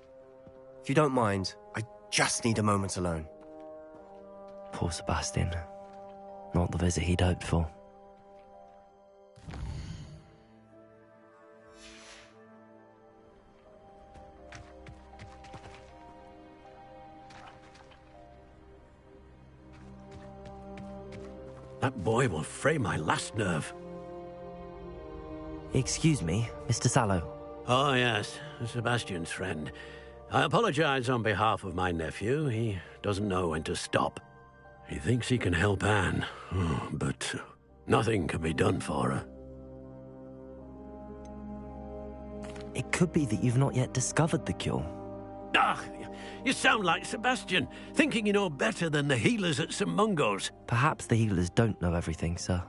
If you don't mind, I just need a moment alone. Poor Sebastian. Not the visit he'd hoped for. That boy will fray my last nerve. Excuse me, Mr. Sallow. Oh, yes, Sebastian's friend. I apologize on behalf of my nephew. He doesn't know when to stop. He thinks he can help Anne, but nothing can be done for her. It could be that you've not yet discovered the cure. Ah, you sound like Sebastian, thinking you know better than the healers at St. Mungo's. Perhaps the healers don't know everything, sir.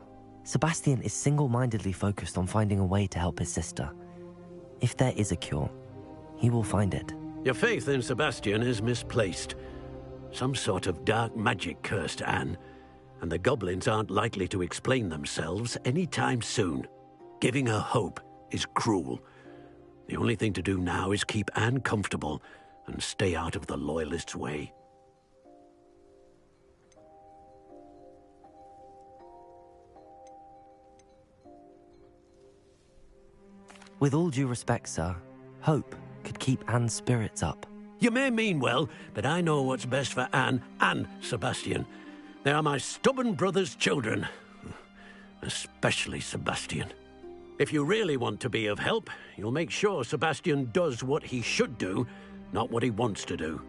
Sebastian is single-mindedly focused on finding a way to help his sister. If there is a cure, he will find it. Your faith in Sebastian is misplaced. Some sort of dark magic cursed Anne, and the goblins aren't likely to explain themselves anytime soon. Giving her hope is cruel. The only thing to do now is keep Anne comfortable and stay out of the Loyalists' way. With all due respect, sir, hope could keep Anne's spirits up. You may mean well, but I know what's best for Anne and Sebastian. They are my stubborn brother's children. Especially Sebastian. If you really want to be of help, you'll make sure Sebastian does what he should do, not what he wants to do.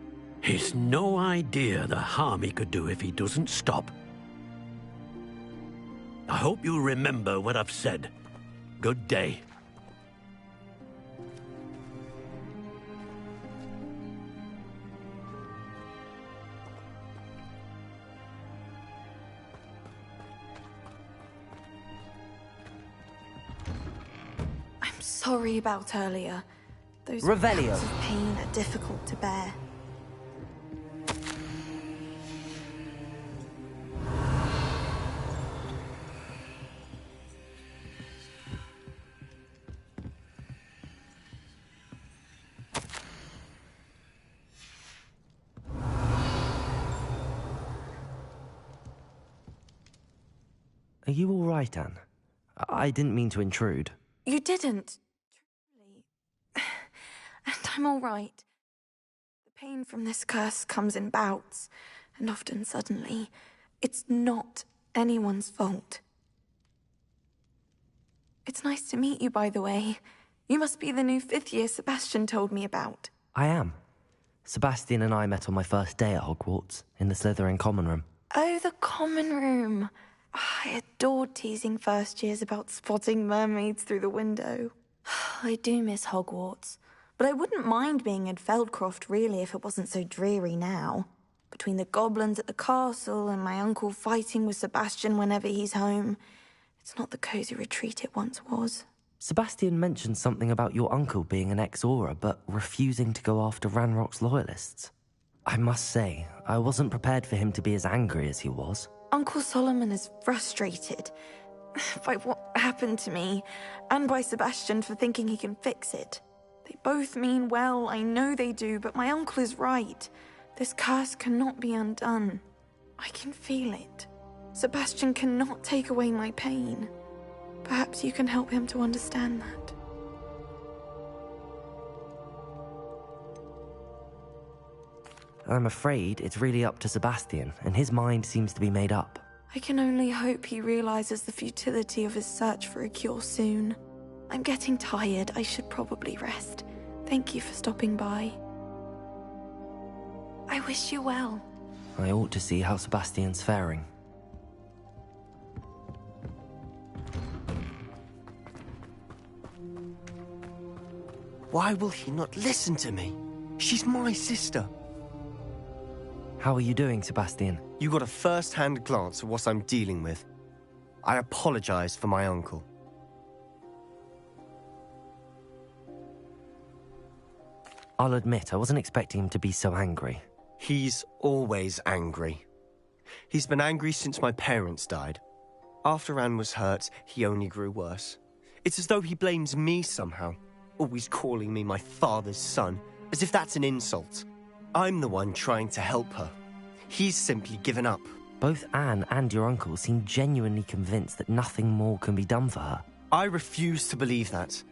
He's no idea the harm he could do if he doesn't stop. I hope you remember what I've said. Good day. Sorry about earlier. Those Revelio. pangs of pain are difficult to bear. Are you all right, Anne? I didn't mean to intrude. You didn't. Truly. And I'm all right. The pain from this curse comes in bouts, and often suddenly. It's not anyone's fault. It's nice to meet you, by the way. You must be the new 5th year Sebastian told me about. I am. Sebastian and I met on my first day at Hogwarts, in the Slytherin common room. Oh, the common room. I adored teasing first years about spotting mermaids through the window. I do miss Hogwarts, but I wouldn't mind being in Feldcroft, really, if it wasn't so dreary now. Between the goblins at the castle and my uncle fighting with Sebastian whenever he's home, it's not the cosy retreat it once was. Sebastian mentioned something about your uncle being an ex-Auror, but refusing to go after Ranrock's loyalists. I must say, I wasn't prepared for him to be as angry as he was. Uncle Solomon is frustrated by what happened to me, and by Sebastian for thinking he can fix it. They both mean well, I know they do, but my uncle is right. This curse cannot be undone. I can feel it. Sebastian cannot take away my pain. Perhaps you can help him to understand that. I'm afraid it's really up to Sebastian, and his mind seems to be made up. I can only hope he realizes the futility of his search for a cure soon. I'm getting tired. I should probably rest. Thank you for stopping by. I wish you well. I ought to see how Sebastian's faring. Why will he not listen to me? She's my sister. How are you doing, Sebastian? You got a first-hand glance at what I'm dealing with. I apologize for my uncle. I'll admit, I wasn't expecting him to be so angry. He's always angry. He's been angry since my parents died. After Anne was hurt, he only grew worse. It's as though he blames me somehow, always calling me my father's son, as if that's an insult. I'm the one trying to help her. He's simply given up. Both Anne and your uncle seem genuinely convinced that nothing more can be done for her. I refuse to believe that.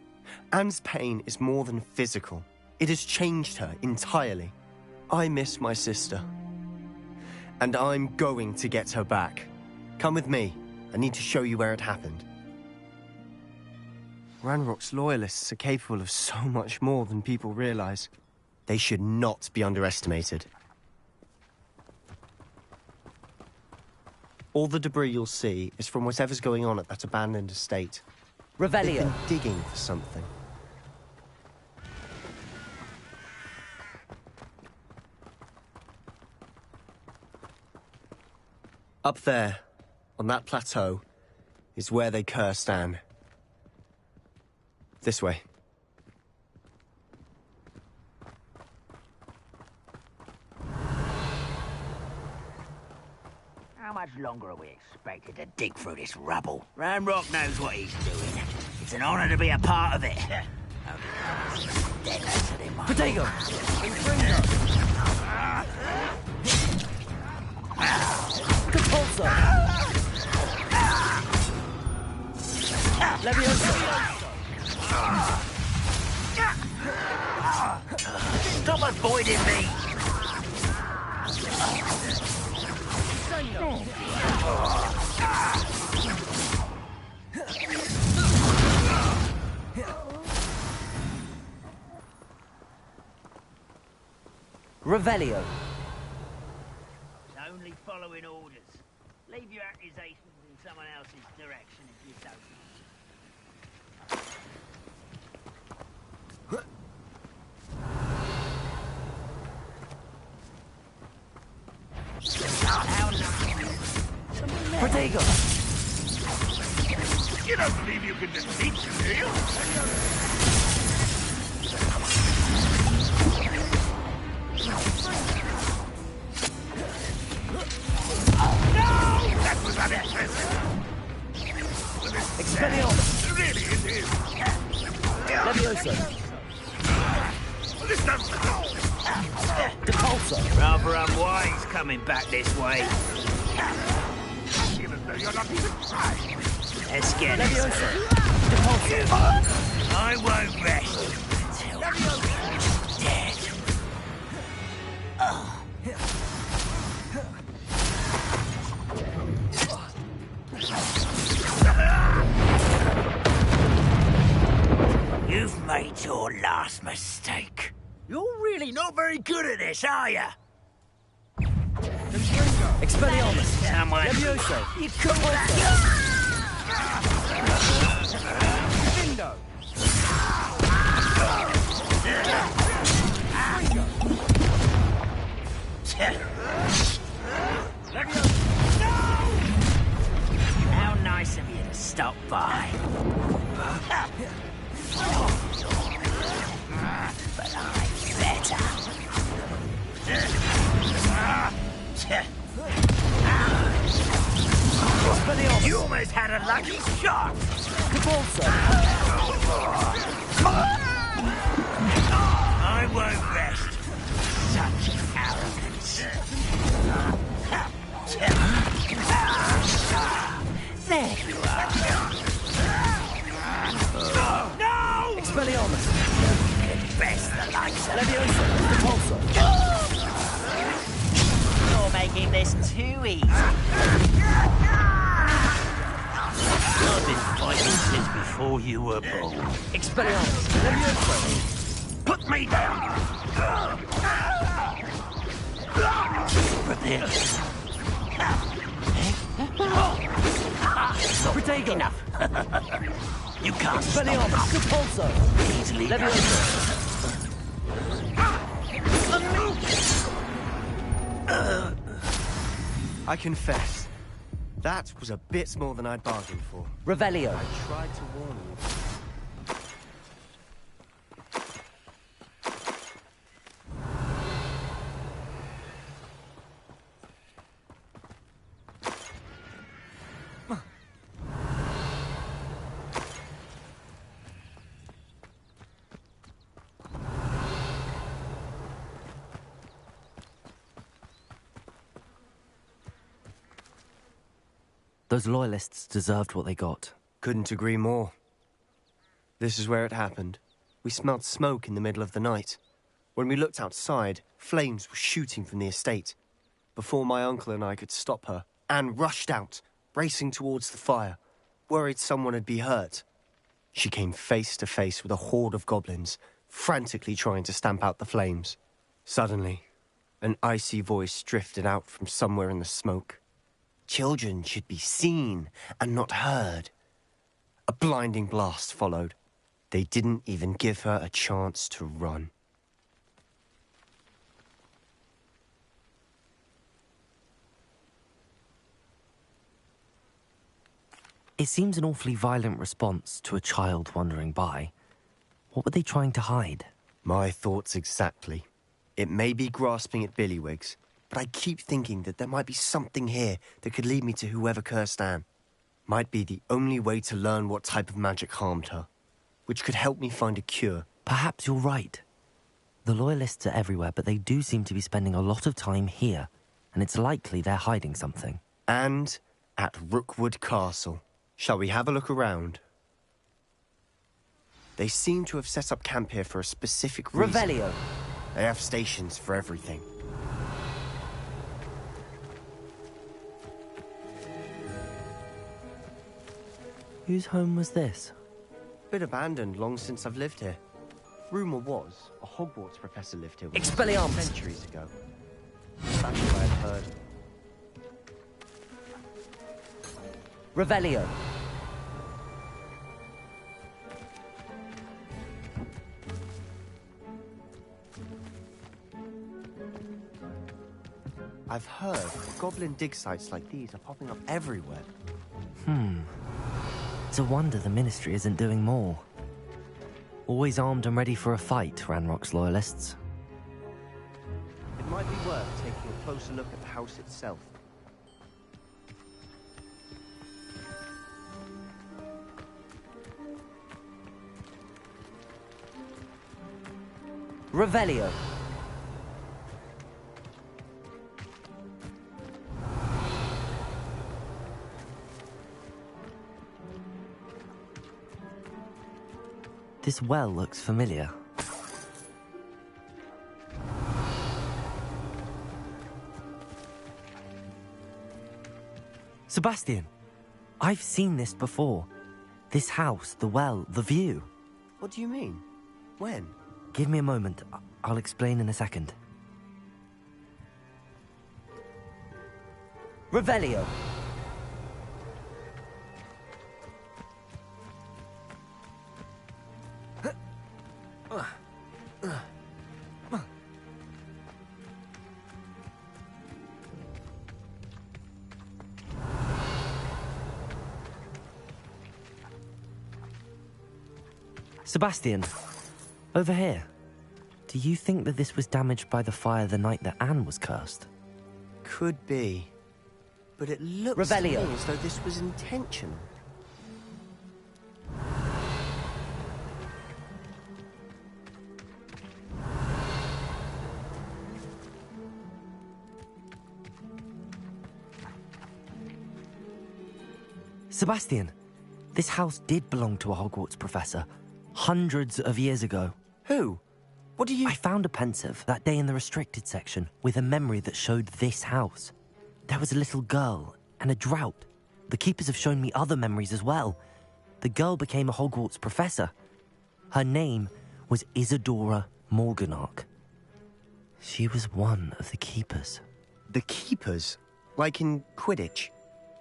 Anne's pain is more than physical. It has changed her entirely. I miss my sister. And I'm going to get her back. Come with me. I need to show you where it happened. Ranrock's loyalists are capable of so much more than people realize. They should not be underestimated. All the debris you'll see is from whatever's going on at that abandoned estate. Revelio. They've been digging for something. Up there, on that plateau, is where they cursed Anne. This way. How much longer are we expected to dig through this rubble? Ranrock knows what he's doing. It's an honor to be a part of it. Potato! Compulso! Levioso! Stop avoiding me! Revelio. It's only following orders. Leave your accusations in someone else's direction if you don't. Protego! You don't believe you can defeat him, do you? No! That was unimpressive. Expelliarmus! Really, it is. Levioso! This doesn't... Depulso! Rather unwise coming back this way. Even though you're not even trying. Let's get it. Levioso! Depulso! I won't rest until you're dead. You've made your last mistake. You're really not very good at this, are you? Expelliarmus! Someone... Levioso! You call that... Window! How nice of you to stop by. But I'm better. You almost had a lucky shot. Compulso! I won't rest. Such arrogance. There you are. No! Expelliarmus! Best the likes of Levioso! Compulso! making this too easy. I've been fighting since before you were born. Expelliarmus, Levioso. Put me down! Prepare. Protego. Enough. You can't Expelliarmus, Repulso. easily. Levioso. I confess, that was a bit more than I'd bargained for. Revelio. I tried to warn you. Those loyalists deserved what they got. Couldn't agree more. This is where it happened. We smelled smoke in the middle of the night. When we looked outside, flames were shooting from the estate. Before my uncle and I could stop her, Anne rushed out, racing towards the fire, worried someone had been hurt. She came face to face with a horde of goblins, frantically trying to stamp out the flames. Suddenly, an icy voice drifted out from somewhere in the smoke. Children should be seen and not heard. A blinding blast followed. They didn't even give her a chance to run. It seems an awfully violent response to a child wandering by. What were they trying to hide? My thoughts exactly. It may be grasping at Billywigs, but I keep thinking that there might be something here that could lead me to whoever cursed Anne. Might be the only way to learn what type of magic harmed her, which could help me find a cure. Perhaps you're right. The Loyalists are everywhere, but they do seem to be spending a lot of time here, and it's likely they're hiding something. And at Rookwood Castle. Shall we have a look around? They seem to have set up camp here for a specific reason. Revelio. They have stations for everything. Whose home was this? Bit abandoned long since I've lived here. Rumour was a Hogwarts professor lived here Expelliarmus. Centuries ago. That's what I've heard. Revelio. I've heard goblin dig sites like these are popping up everywhere. It's a wonder the Ministry isn't doing more. Always armed and ready for a fight, Ranrock's Loyalists. It might be worth taking a closer look at the house itself. Revelio. This well looks familiar. Sebastian, I've seen this before. This house, the well, the view. What do you mean? When? Give me a moment. I'll explain in a second. Revelio. Sebastian, over here. Do you think that this was damaged by the fire the night that Anne was cursed? Could be. But it looks Revelio. to me as though this was intentional. Sebastian, this house did belong to a Hogwarts professor. Hundreds of years ago. Who? What do you... I found a pensive that day in the restricted section with a memory that showed this house. There was a little girl and a drought. The keepers have shown me other memories as well. The girl became a Hogwarts professor. Her name was Isadora Morganach. She was one of the keepers. The keepers? Like in Quidditch?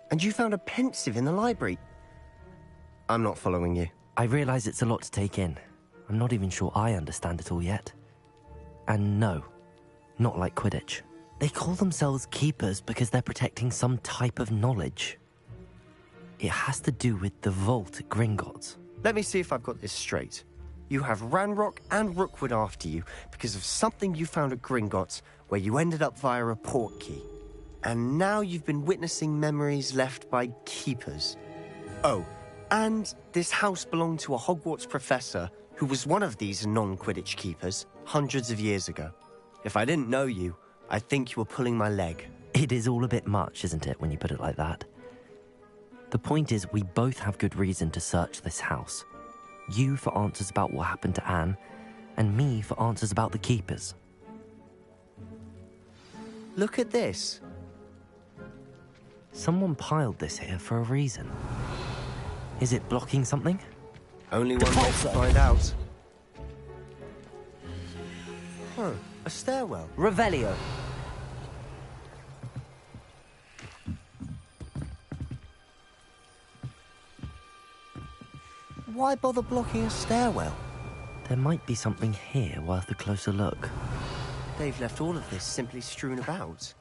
And you found a pensive in the library? I'm not following you. I realize it's a lot to take in. I'm not even sure I understand it all yet. And no, not like Quidditch. They call themselves keepers because they're protecting some type of knowledge. It has to do with the vault at Gringotts. Let me see if I've got this straight. You have Ranrock and Rookwood after you because of something you found at Gringotts where you ended up via a portkey. And now you've been witnessing memories left by keepers. Oh, and this house belonged to a Hogwarts professor who was one of these non-Quidditch keepers hundreds of years ago. If I didn't know you, I think you were pulling my leg. It is all a bit much, isn't it, when you put it like that? The point is, we both have good reason to search this house. You for answers about what happened to Anne, and me for answers about the keepers. Look at this. Someone piled this here for a reason. Is it blocking something? Only one way to find out. Huh, a stairwell. Revelio. Why bother blocking a stairwell? There might be something here worth a closer look. They've left all of this simply strewn about.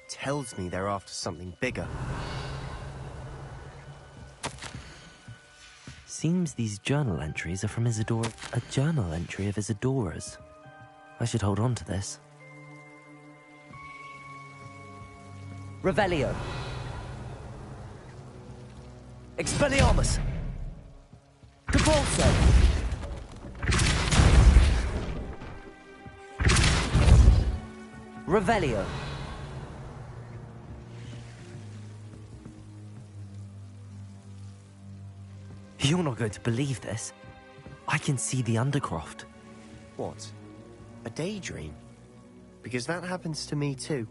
Tells me they're after something bigger. Seems these journal entries are from Isadora. A journal entry of Isadora's. I should hold on to this. Revelio. Expelliarmus. Compulso. Revelio. You're not going to believe this. I can see the Undercroft. What? A daydream? Because that happens to me too.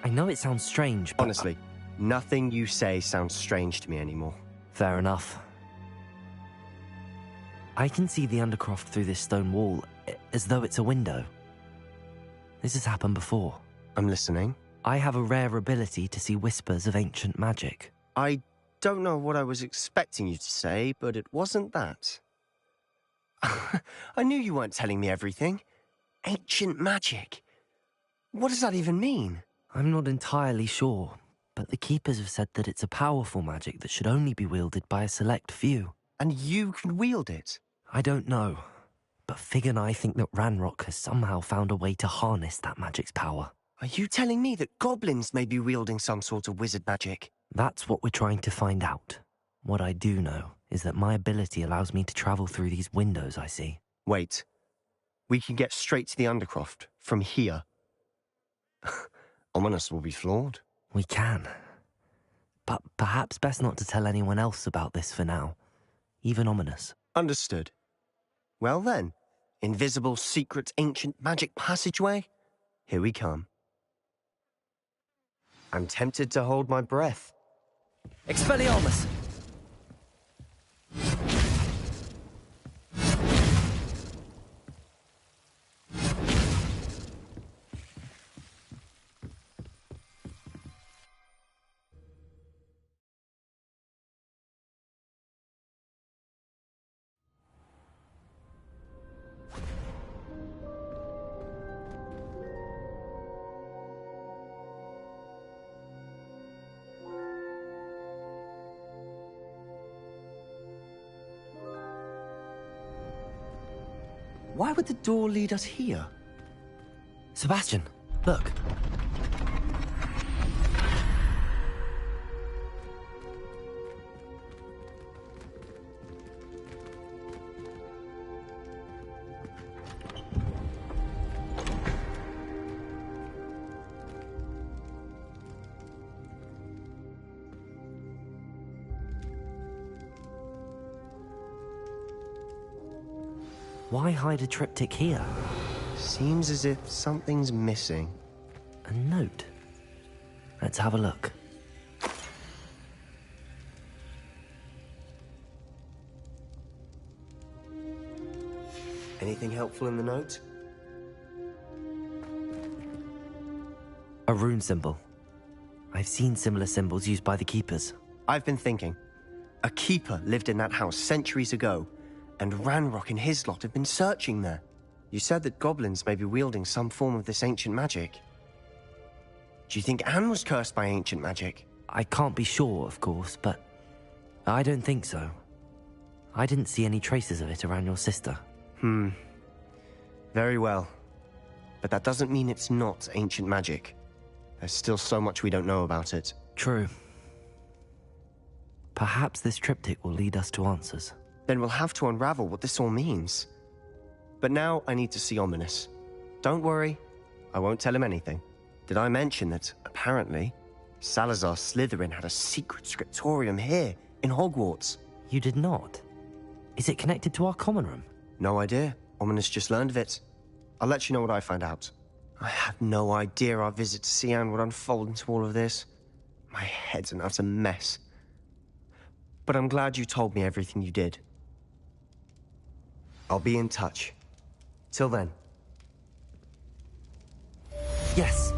I know it sounds strange, but... Honestly, nothing you say sounds strange to me anymore. Fair enough. I can see the Undercroft through this stone wall, as though it's a window. This has happened before. I'm listening. I have a rare ability to see whispers of ancient magic. I don't know what I was expecting you to say, but it wasn't that. I knew you weren't telling me everything. Ancient magic. What does that even mean? I'm not entirely sure, but the Keepers have said that it's a powerful magic that should only be wielded by a select few. And you can wield it? I don't know, but Fig and I think that Ranrock has somehow found a way to harness that magic's power. Are you telling me that goblins may be wielding some sort of wizard magic? That's what we're trying to find out. What I do know is that my ability allows me to travel through these windows I see. Wait. We can get straight to the Undercroft from here. Ominis will be floored. We can. But perhaps best not to tell anyone else about this for now. Even Ominis. Understood. Well then, invisible, secret, ancient magic passageway? Here we come. I'm tempted to hold my breath. Expelliarmus! Why would the door lead us here? Sebastian, look. Why hide a triptych here? Seems as if something's missing. A note. Let's have a look. Anything helpful in the note? A rune symbol. I've seen similar symbols used by the keepers. I've been thinking. A keeper lived in that house centuries ago, and Ranrock and his lot have been searching there. You said that goblins may be wielding some form of this ancient magic. Do you think Anne was cursed by ancient magic? I can't be sure, of course, but I don't think so. I didn't see any traces of it around your sister. Very well. But that doesn't mean it's not ancient magic. There's still so much we don't know about it. True. Perhaps this triptych will lead us to answers. Then we'll have to unravel what this all means. But now I need to see Ominis. Don't worry, I won't tell him anything. Did I mention that, apparently, Salazar Slytherin had a secret scriptorium here, in Hogwarts? You did not? Is it connected to our common room? No idea. Ominis just learned of it. I'll let you know what I find out. I had no idea our visit to Cian would unfold into all of this. My head's an utter mess. But I'm glad you told me everything you did. I'll be in touch. Till then. Yes.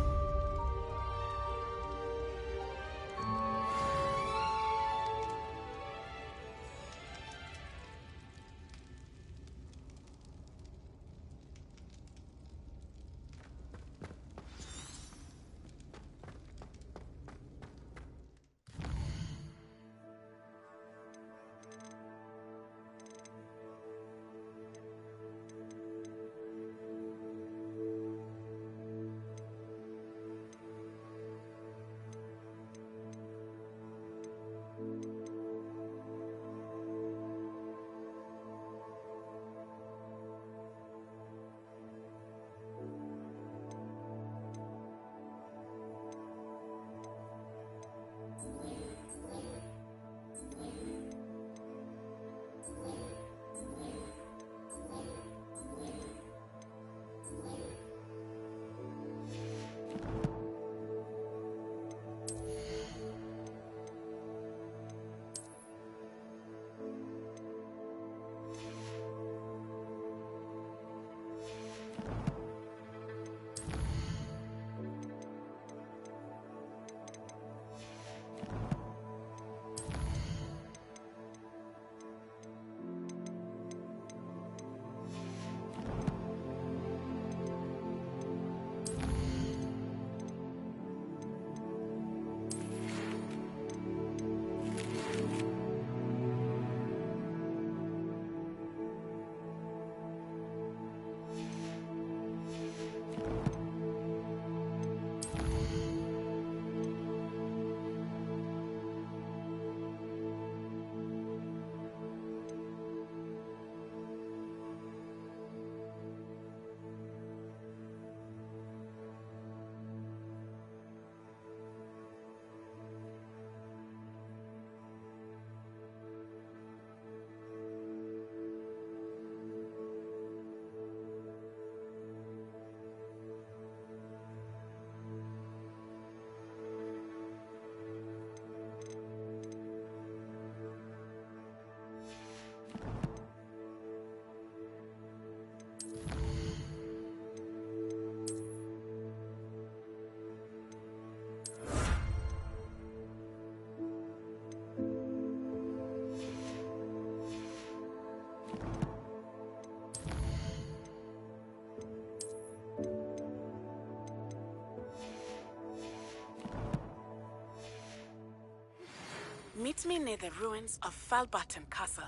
Meet me near the ruins of Falbarton Castle.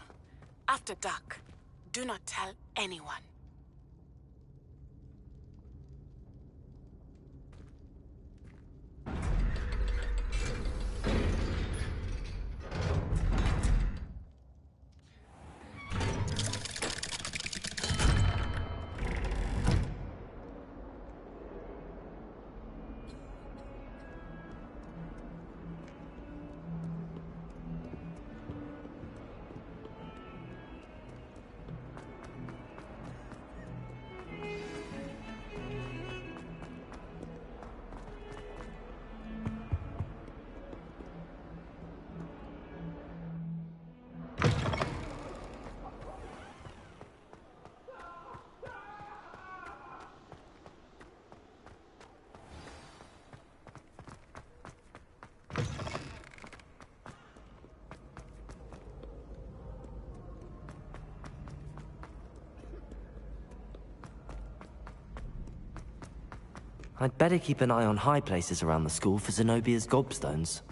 After dark. Do not tell anyone. I'd better keep an eye on high places around the school for Zenobia's gobstones.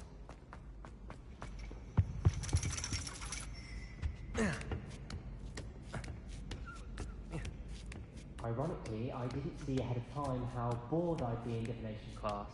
Ironically, I didn't see ahead of time how bored I'd be in divination class.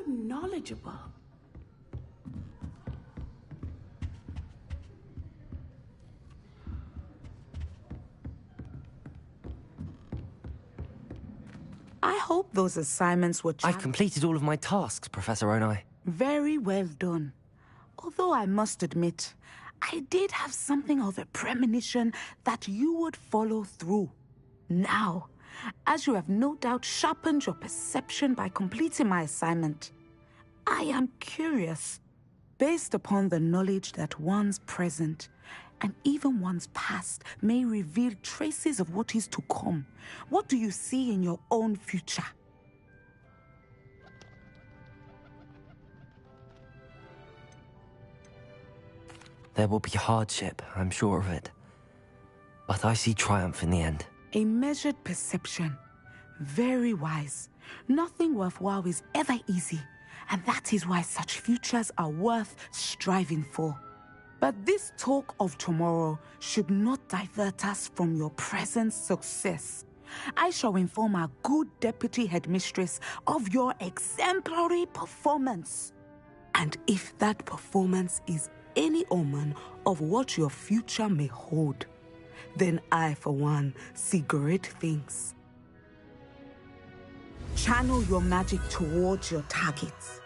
Knowledgeable. I hope those assignments were... I've completed all of my tasks, Professor Onai. Very well done. Although I must admit, I did have something of a premonition that you would follow through. Now, as you have no doubt sharpened your perception by completing my assignment, I am curious, based upon the knowledge that one's present and even one's past may reveal traces of what is to come. What do you see in your own future? There will be hardship, I'm sure of it. But I see triumph in the end. A measured perception. Very wise. Nothing worthwhile is ever easy. And that is why such futures are worth striving for. But this talk of tomorrow should not divert us from your present success. I shall inform our good deputy headmistress of your exemplary performance. And if that performance is any omen of what your future may hold, then I, for one, see great things. Channel your magic towards your targets.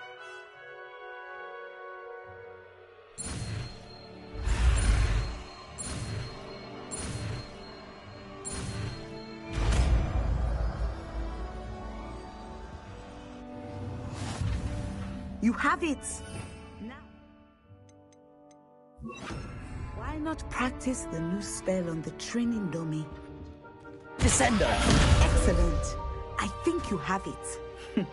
You have it! Now, why not practice the new spell on the training dummy? Descender! Excellent! I think you have it.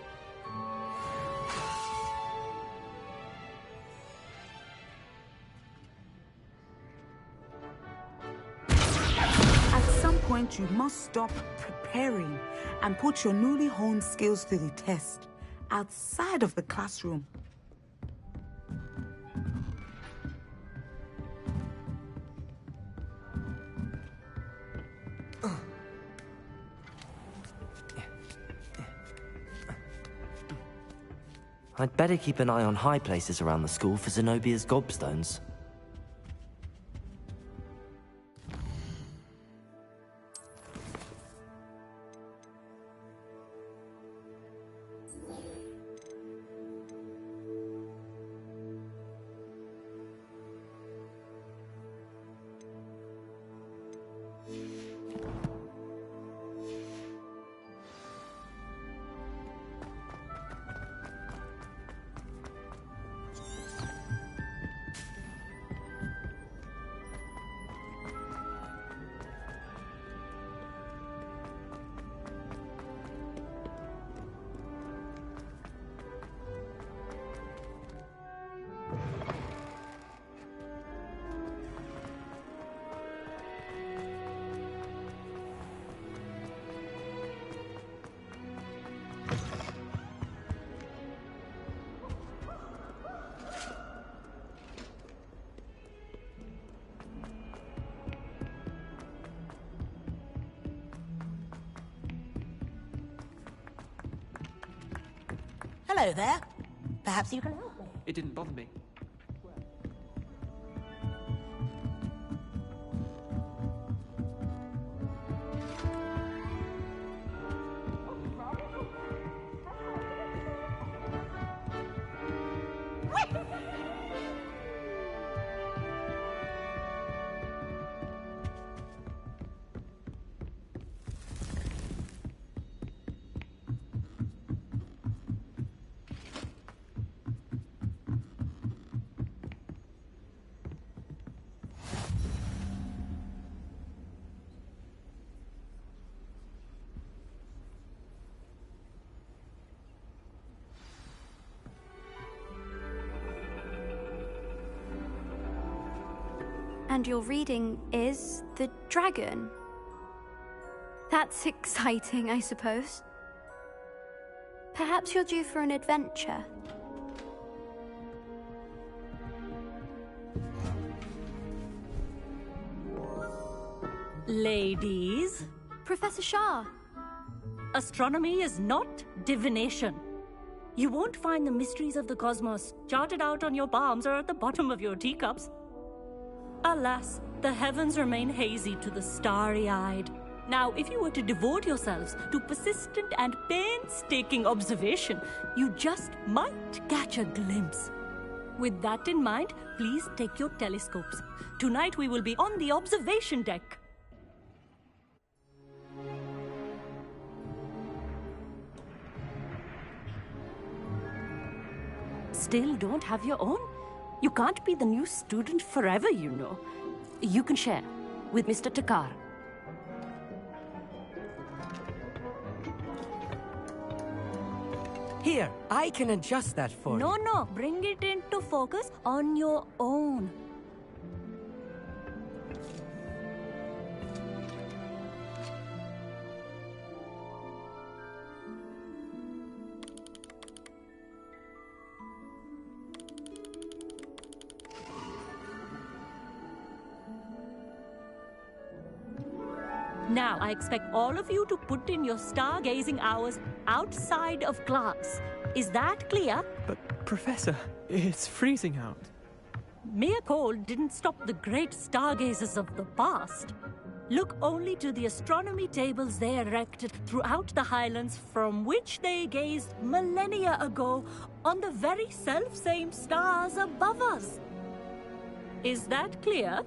At some point, you must stop preparing and put your newly honed skills to the test outside of the classroom. I'd better keep an eye on high places around the school for Zenobia's gobstones. Hello there. Perhaps you can help me. It didn't bother me. And your reading is The Dragon. That's exciting, I suppose. Perhaps you're due for an adventure. Ladies. Professor Shah. Astronomy is not divination. You won't find the mysteries of the cosmos charted out on your palms or at the bottom of your teacups. Alas, the heavens remain hazy to the starry-eyed. Now, if you were to devote yourselves to persistent and painstaking observation, you just might catch a glimpse. With that in mind, please take your telescopes. Tonight we will be on the observation deck. Still don't have your own? You can't be the new student forever, you know. You can share with Mr. Takar. Here, I can adjust that for you. No, bring it into focus on your own. Now, I expect all of you to put in your stargazing hours outside of class. Is that clear? But, Professor, it's freezing out. Mere cold didn't stop the great stargazers of the past. Look only to the astronomy tables they erected throughout the Highlands from which they gazed millennia ago on the very self-same stars above us. Is that clear?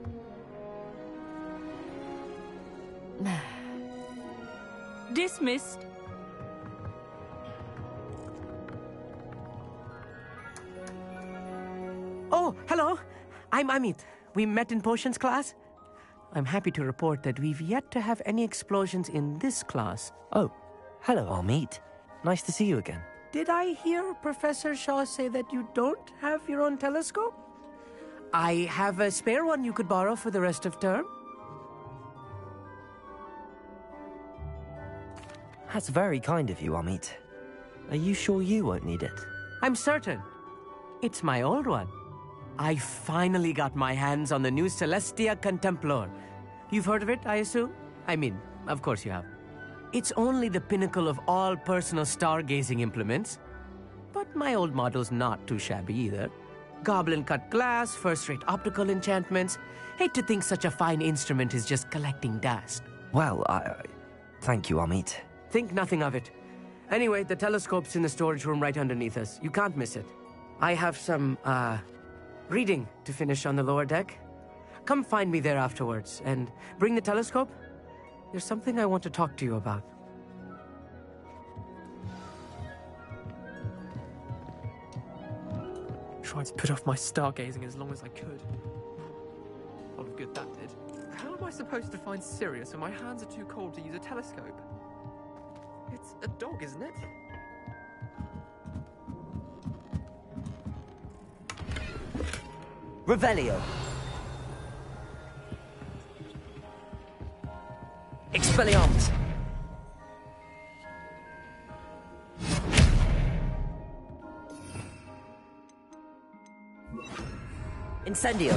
Dismissed. Oh, hello. I'm Amit. We met in potions class. I'm happy to report that we've yet to have any explosions in this class. Oh, hello, Amit. Nice to see you again. Did I hear Professor Shaw say that you don't have your own telescope? I have a spare one you could borrow for the rest of term. That's very kind of you, Amit. Are you sure you won't need it? I'm certain. It's my old one. I finally got my hands on the new Celestia Contemplar. You've heard of it, I assume? I mean, of course you have. It's only the pinnacle of all personal stargazing implements. But my old model's not too shabby either. Goblin-cut glass, first-rate optical enchantments. Hate to think such a fine instrument is just collecting dust. Well, thank you, Amit. Think nothing of it. Anyway, the telescope's in the storage room right underneath us. You can't miss it. I have some, reading to finish on the lower deck. Come find me there afterwards, and bring the telescope. There's something I want to talk to you about. Tried to put off my stargazing as long as I could. A lot of good that did. How am I supposed to find Sirius when my hands are too cold to use a telescope? It's a dog, isn't it? Revelio. Expelliarmus. Incendio.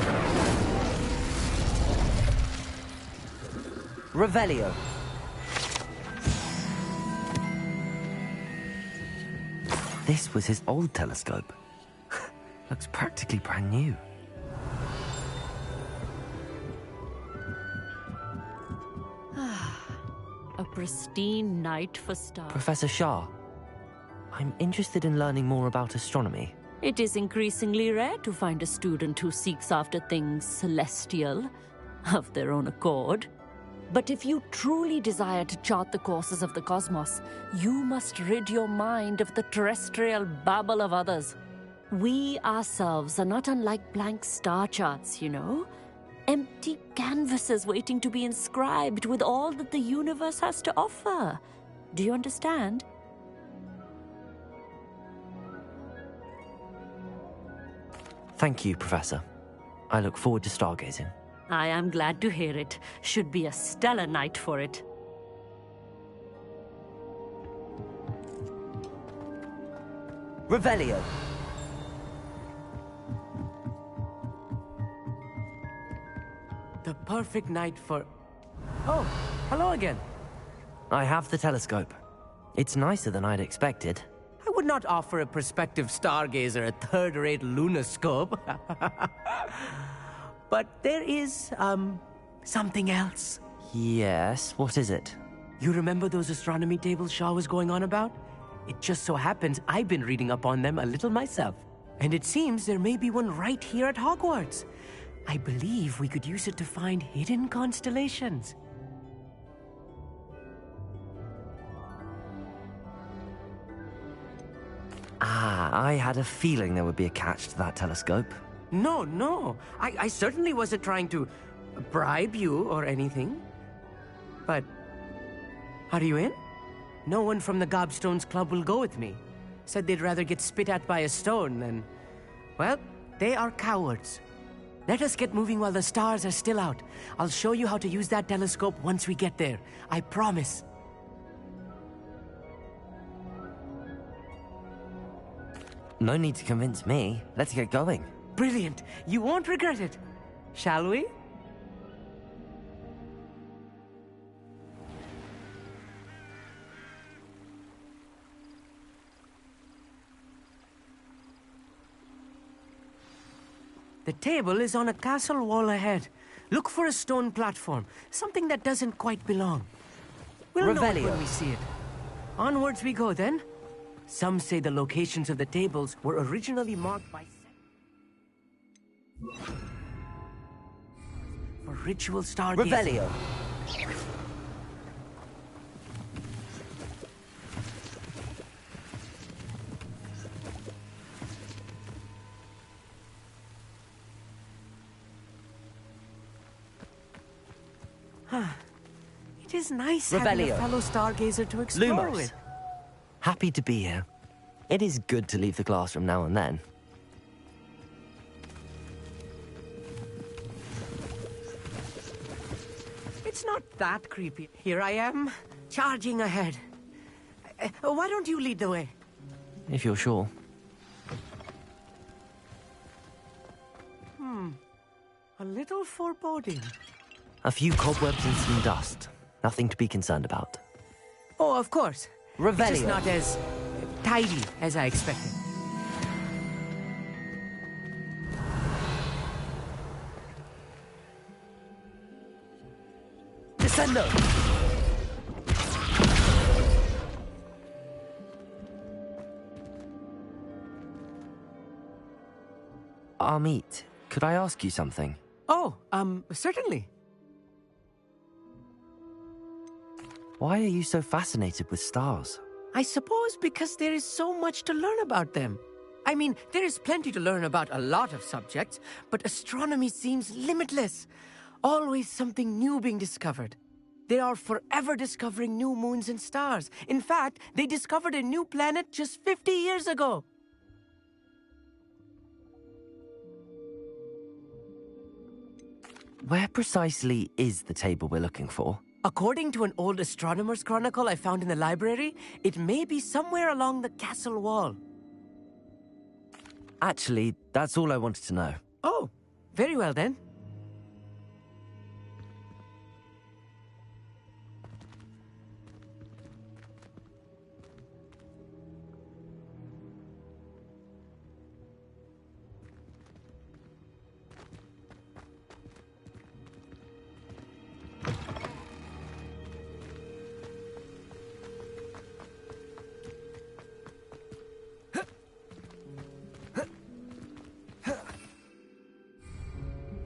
Revelio. This was his old telescope. Looks practically brand new. A pristine night for stars. Professor Shah, I'm interested in learning more about astronomy. It is increasingly rare to find a student who seeks after things celestial of their own accord. But if you truly desire to chart the courses of the cosmos, you must rid your mind of the terrestrial babble of others. We ourselves are not unlike blank star charts, you know. Empty canvases waiting to be inscribed with all that the universe has to offer. Do you understand? Thank you, Professor. I look forward to stargazing. I am glad to hear it. Should be a stellar night for it. Revelio. The perfect night for... Oh, hello again. I have the telescope. It's nicer than I'd expected. I would not offer a prospective stargazer a third-rate lunoscope. But there is, something else. Yes, what is it? You remember those astronomy tables Shaw was going on about? It just so happens I've been reading up on them a little myself. And it seems there may be one right here at Hogwarts. I believe we could use it to find hidden constellations. Ah, I had a feeling there would be a catch to that telescope. No. I certainly wasn't trying to bribe you or anything. But, are you in? No one from the Gobstones Club will go with me. Said they'd rather get spit at by a stone than... Well, they are cowards. Let us get moving while the stars are still out. I'll show you how to use that telescope once we get there. I promise. No need to convince me. Let's get going. Brilliant. You won't regret it. Shall we? The table is on a castle wall ahead. Look for a stone platform, something that doesn't quite belong. We'll know it when we see it. Onwards we go then. Some say the locations of the tables were originally marked by... for ritual stargazing. Revelio. It is nice having a fellow stargazer to explore Lumos. with. Happy to be here. It is good to leave the classroom now and then. It's not that creepy. Here I am, charging ahead. Why don't you lead the way? If you're sure. A little foreboding. A few cobwebs and some dust. Nothing to be concerned about. Oh, of course. Revelio. It's just not as tidy as I expected. Descendo! Amit, could I ask you something? Oh, certainly. Why are you so fascinated with stars? I suppose because there is so much to learn about them. I mean, there is plenty to learn about a lot of subjects, but astronomy seems limitless. Always something new being discovered. They are forever discovering new moons and stars. In fact, they discovered a new planet just 50 years ago. Where precisely is the table we're looking for? According to an old astronomer's chronicle I found in the library, it may be somewhere along the castle wall. Actually, that's all I wanted to know. Oh, very well then.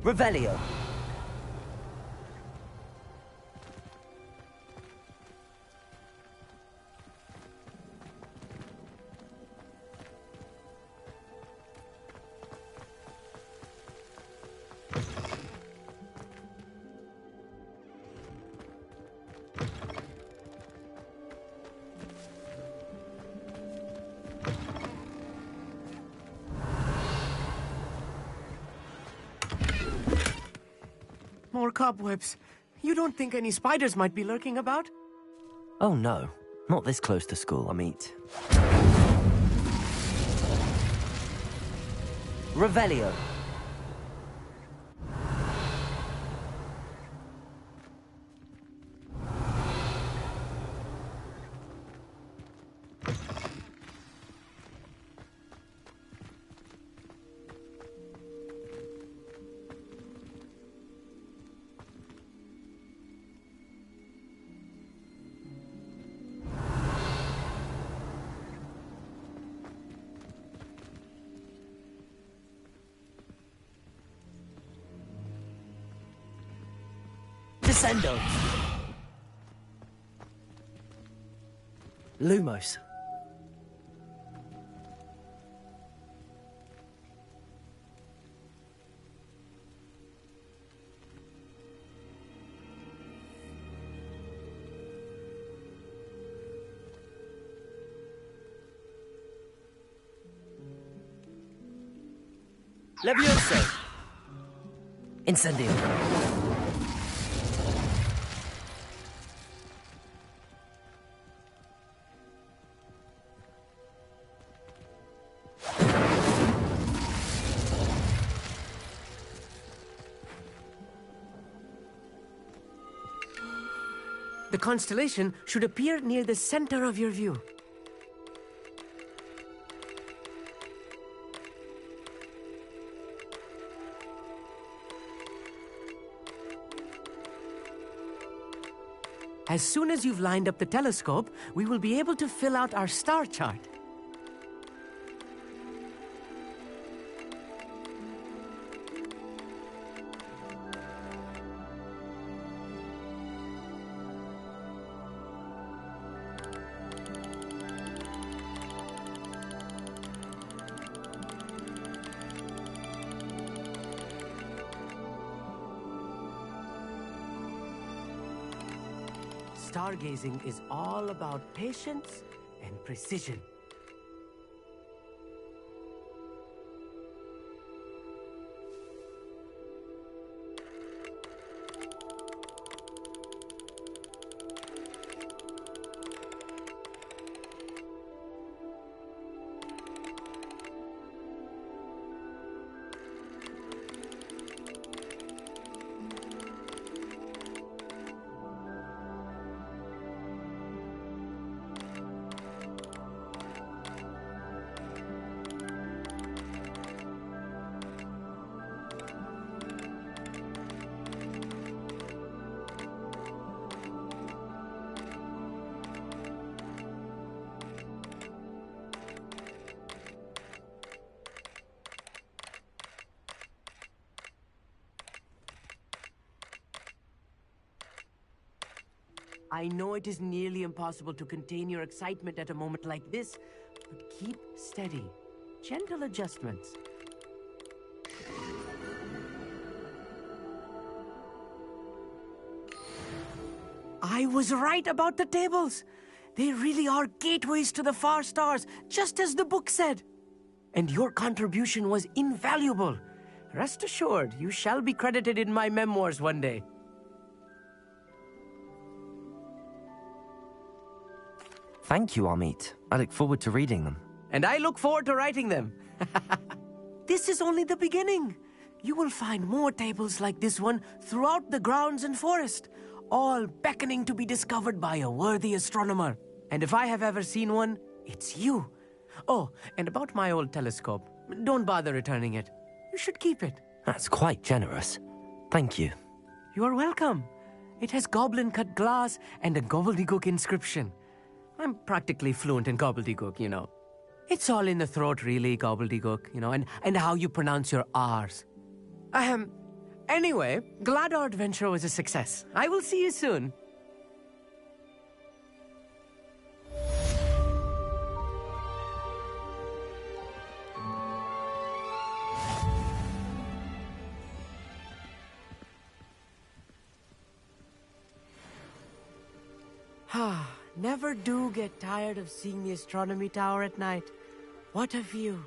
Revelio. More cobwebs. You don't think any spiders might be lurking about? Oh no, not this close to school, Amit. Revelio. Descendo. Lumos. Levioso. Incendio. The constellation should appear near the center of your view. As soon as you've lined up the telescope, we will be able to fill out our star chart. Stargazing is all about patience and precision. I know it is nearly impossible to contain your excitement at a moment like this, but keep steady. Gentle adjustments. I was right about the tables. They really are gateways to the far stars, just as the book said. And your contribution was invaluable. Rest assured, you shall be credited in my memoirs one day. Thank you, Amit. I look forward to reading them. And I look forward to writing them. This is only the beginning. You will find more tables like this one throughout the grounds and forest, all beckoning to be discovered by a worthy astronomer. And if I have ever seen one, it's you. Oh, and about my old telescope, don't bother returning it. You should keep it. That's quite generous. Thank you. You're welcome. It has goblin-cut glass and a gobbledygook inscription. I'm practically fluent in gobbledygook, you know. It's all in the throat, really, gobbledygook, you know, and how you pronounce your R's. Anyway, glad our adventure was a success. I will see you soon. Never do get tired of seeing the astronomy tower at night. What a view.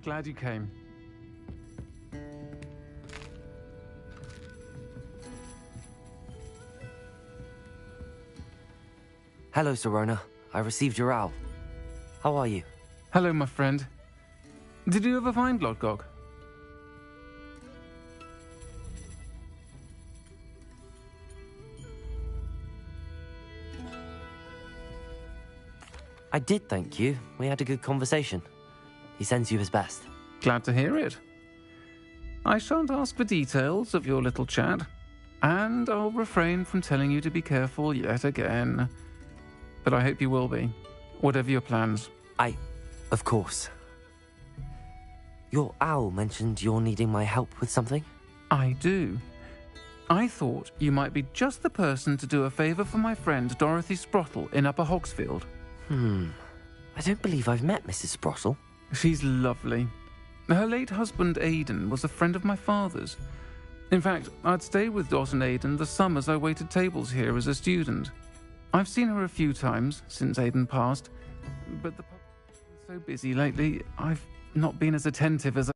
Glad you came. Hello, Sirona. I received your owl. How are you? Hello, my friend. Did you ever find Lodgok? I did, thank you. We had a good conversation. He sends you his best. Glad to hear it. I shan't ask for details of your little chat, and I'll refrain from telling you to be careful yet again. But I hope you will be, whatever your plans. Of course. Your owl mentioned you're needing my help with something? I do. I thought you might be just the person to do a favour for my friend Dorothy Sprottle in Upper Hogsfield. I don't believe I've met Mrs. Sprottle. She's lovely. Her late husband Aidan was a friend of my father's. In fact, I'd stayed with Dot and Aidan the summers I waited tables here as a student. I've seen her a few times since Aidan passed, but the pub's been so busy lately, I've not been as attentive as